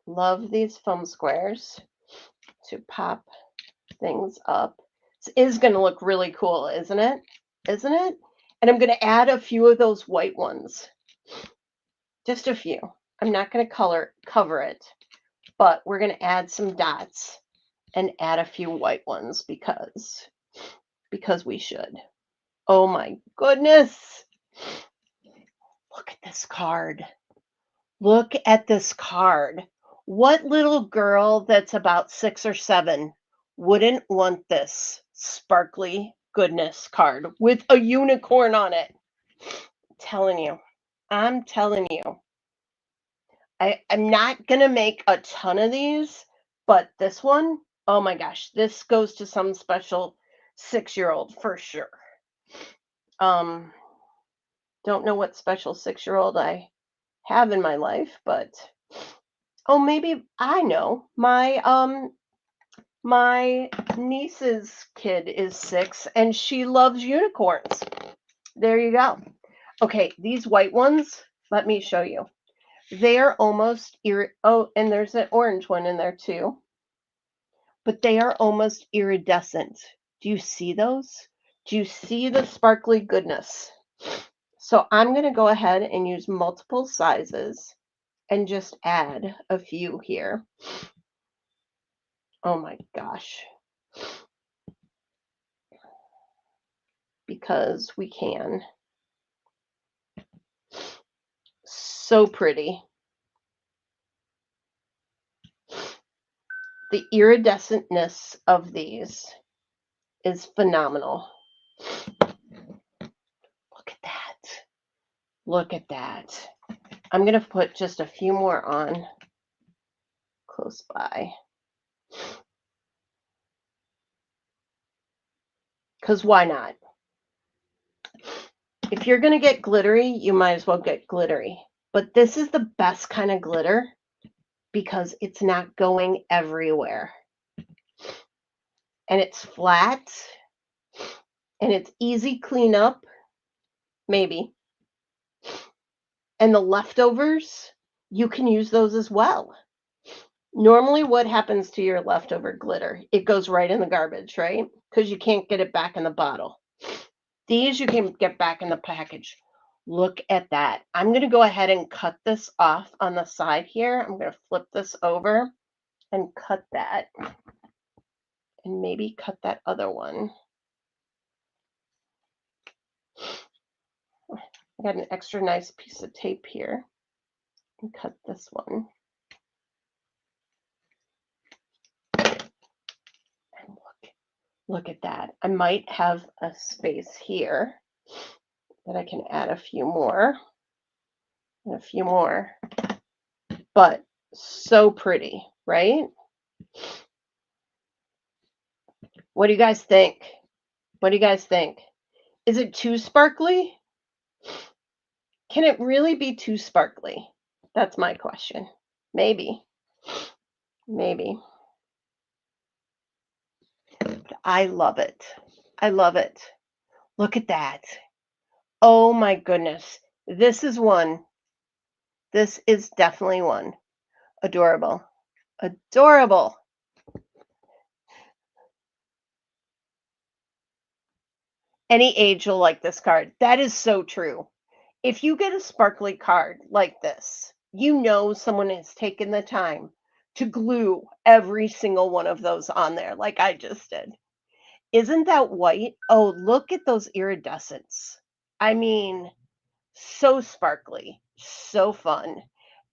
Love these foam squares to pop things up. This is going to look really cool, isn't it? Isn't it? And I'm going to add a few of those white ones. Just a few. I'm not going to cover it, but we're going to add some dots and add a few white ones because we should. Oh my goodness. Look at this card. Look at this card. What little girl that's about 6 or 7 wouldn't want this sparkly goodness card with a unicorn on it? I'm telling you. I'm not going to make a ton of these But this one, oh my gosh, this goes to some special 6-year-old for sure. Um, don't know what special 6-year-old I have in my life, but oh, maybe I know. My niece's kid is 6 and she loves unicorns. There you go. Okay, these white ones, let me show you. They are almost oh, and there's an orange one in there too. But they are almost iridescent. Do you see those? Do you see the sparkly goodness? So I'm going to go ahead and use multiple sizes and just add a few here. Oh my gosh. Because we can. So pretty. The iridescentness of these is phenomenal. Look at that. Look at that. I'm going to put just a few more on close by. Because why not? If you're going to get glittery, you might as well get glittery. But this is the best kind of glitter because it's not going everywhere. And it's flat. And it's easy cleanup. Maybe. And the leftovers, you can use those as well. Normally, what happens to your leftover glitter? It goes right in the garbage, right? Because you can't get it back in the bottle. These you can get back in the package. Look at that. I'm going to go ahead and cut this off on the side here. I'm going to flip this over and cut that. And maybe cut that other one. I got an extra nice piece of tape here. And cut this one. And look at that. I might have a space here that I can add a few more. And a few more. But so pretty, right? What do you guys think? What do you guys think? Is it too sparkly? Can it really be too sparkly? That's my question. Maybe. Maybe. I love it. I love it. Look at that. Oh my goodness. This is one. This is definitely one. Adorable. Adorable. Any age will like this card. That is so true. If you get a sparkly card like this, you know someone has taken the time to glue every single one of those on there like I just did. Isn't that white? Oh, look at those iridescents. I mean, so sparkly, so fun.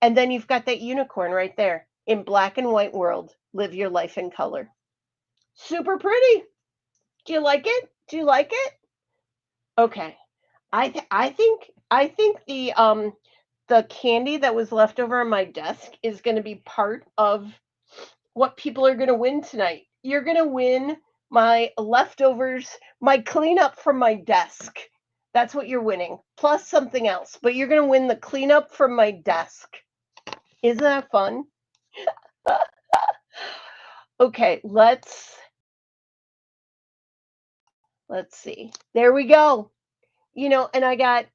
And then you've got that unicorn right there in black and white world. Live your life in color. Super pretty. Do you like it? Do you like it? Okay. I think the candy that was left over on my desk is going to be part of what people are going to win tonight. You're going to win my leftovers, my cleanup from my desk. That's what you're winning, plus something else. But you're going to win the cleanup from my desk. Isn't that fun? Okay, let's see. There we go. You know, and I got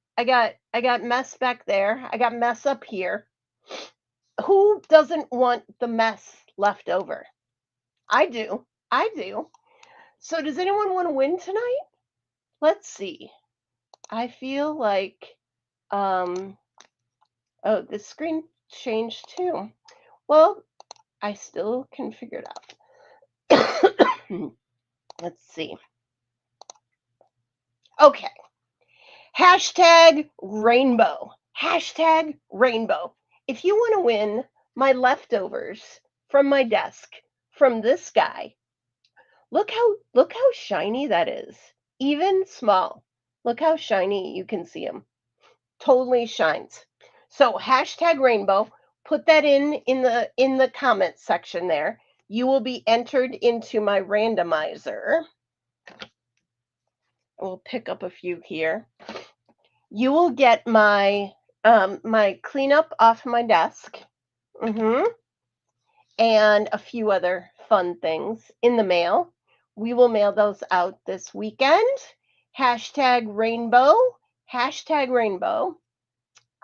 mess back there. I got mess up here. Who doesn't want the mess left over? I do. I do. So does anyone want to win tonight? Let's see. I feel like oh, the screen changed too. Well, I still can figure it out. Let's see. Okay. Hashtag rainbow. Hashtag rainbow. If you want to win my leftovers from my desk from this guy, look how shiny that is. Even small. Look how shiny you can see him. Totally shines. So hashtag rainbow. Put that in the comments section there. you will be entered into my randomizer. We'll pick up a few here. You will get my cleanup off my desk. Mm-hmm. And a few other fun things in the mail. We will mail those out this weekend. Hashtag rainbow. Hashtag rainbow.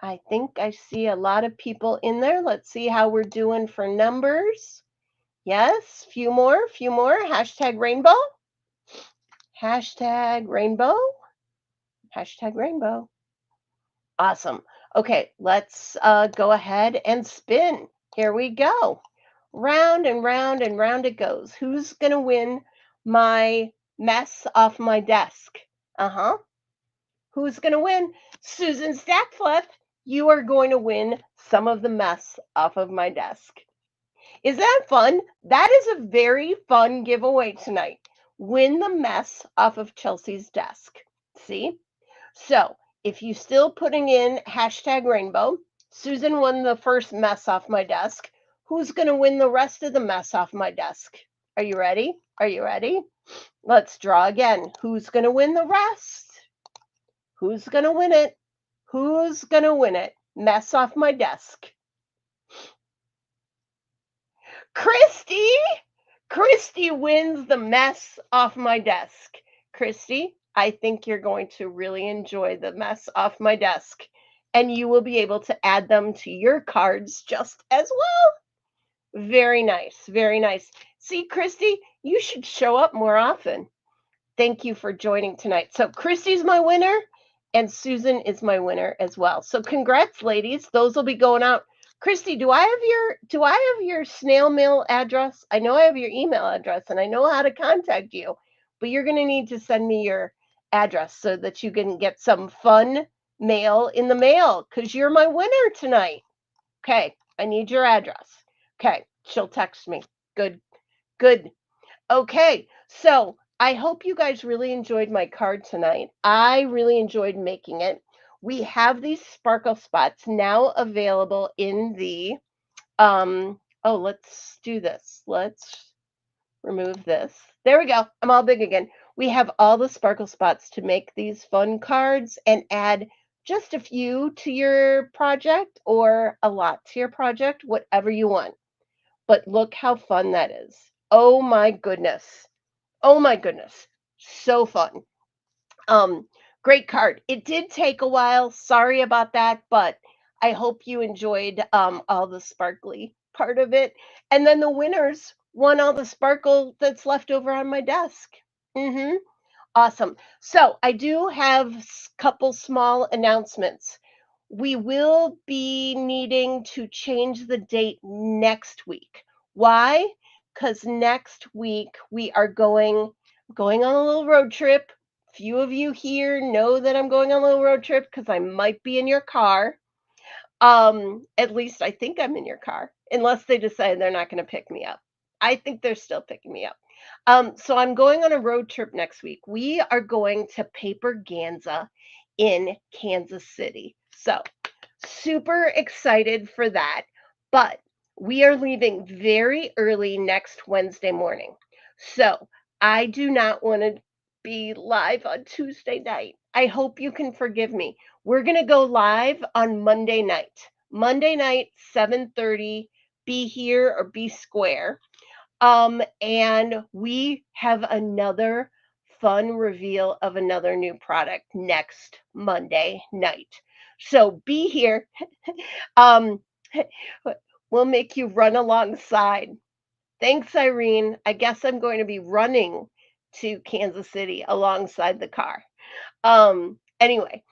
I think I see a lot of people in there. Let's see how we're doing for numbers. Yes, few more, few more. Hashtag rainbow. Hashtag rainbow. Hashtag rainbow. Awesome. Okay, let's go ahead and spin. Here we go. Round and round and round it goes. Who's going to win my mess off my desk? Uh-huh. Who's going to win? Susan Stackflip, you are going to win some of the mess off of my desk. Is that fun? That is a very fun giveaway tonight. Win the mess off of Chelsea's desk. See? So, if you still putting in hashtag rainbow, Susan won the first mess off my desk. Who's going to win the rest of the mess off my desk? Are you ready? Are you ready? Let's draw again. Who's going to win the rest? Who's going to win it? Who's going to win it? Mess off my desk. Christy! Christy wins the mess off my desk. Christy, I think you're going to really enjoy the mess off my desk, and you will be able to add them to your cards just as well. Very nice, very nice. See, Christy, you should show up more often. Thank you for joining tonight. So Christy's my winner, and Susan is my winner as well. So congrats, ladies. Those will be going out. Christy, do I have your snail mail address? I know I have your email address, and I know how to contact you, but you're going to need to send me your address so that you can get some fun mail in the mail, because you're my winner tonight. Okay, I need your address. Okay, she'll text me. Good, good. Okay, so I hope you guys really enjoyed my card tonight. I really enjoyed making it. We have these sparkle spots now available in the, oh, let's do this. Let's remove this. There we go. I'm all big again. We have all the sparkle spots to make these fun cards and add just a few to your project or a lot to your project, whatever you want. But look how fun that is. Oh my goodness. Oh my goodness. So fun. Um, Great card. It did take a while. Sorry about that, but I hope you enjoyed all the sparkly part of it. And then the winners won all the sparkle that's left over on my desk. Mm-hmm. Awesome. So I do have a couple small announcements. We will be needing to change the date next week. Why? Because next week we are going on a little road trip. Few of you here know that I'm going on a little road trip because I might be in your car. At least I think I'm in your car, unless they decide they're not going to pick me up. I think they're still picking me up. So I'm going on a road trip next week. We are going to Paper Ganza in Kansas City. So super excited for that. But we are leaving very early next Wednesday morning. So I do not want to be live on Tuesday night. I hope you can forgive me. We're going to go live on Monday night. Monday night, 7:30. Be here or be square. And we have another fun reveal of another new product next Monday night. So be here. Um, we'll make you run alongside. Thanks, Irene. I guess I'm going to be running to Kansas City alongside the car. Anyway,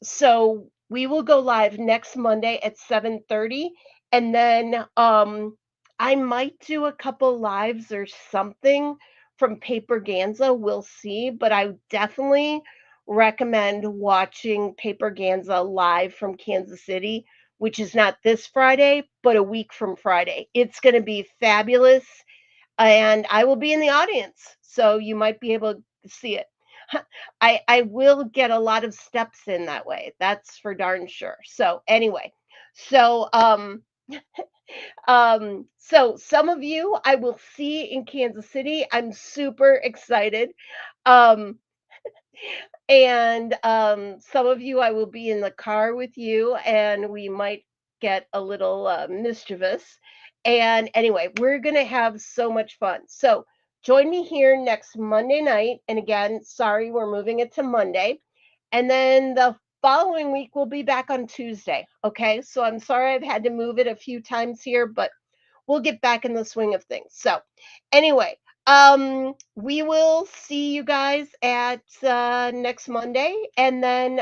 so we will go live next Monday at 7:30, and then I might do a couple lives or something from Paper Ganza. We'll see, but I definitely recommend watching Paper Ganza live from Kansas City, which is not this Friday, but a week from Friday. It's going to be fabulous, and I will be in the audience, so you might be able to see it. I will get a lot of steps in that way. That's for darn sure. So anyway, so So some of you I will see in Kansas City. I'm super excited. Um, and some of you I will be in the car with you, and we might get a little mischievous. And anyway, we're gonna have so much fun. So join me here next Monday night. And again, sorry, we're moving it to Monday. And then the following week we'll be back on Tuesday. Okay. So I'm sorry I've had to move it a few times here, but we'll get back in the swing of things. So, anyway, we will see you guys at next Monday, and then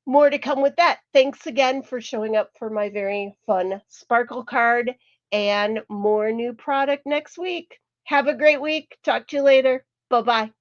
more to come with that. Thanks again for showing up for my very fun Sparkle card, and more new product next week. Have a great week. Talk to you later. Bye bye.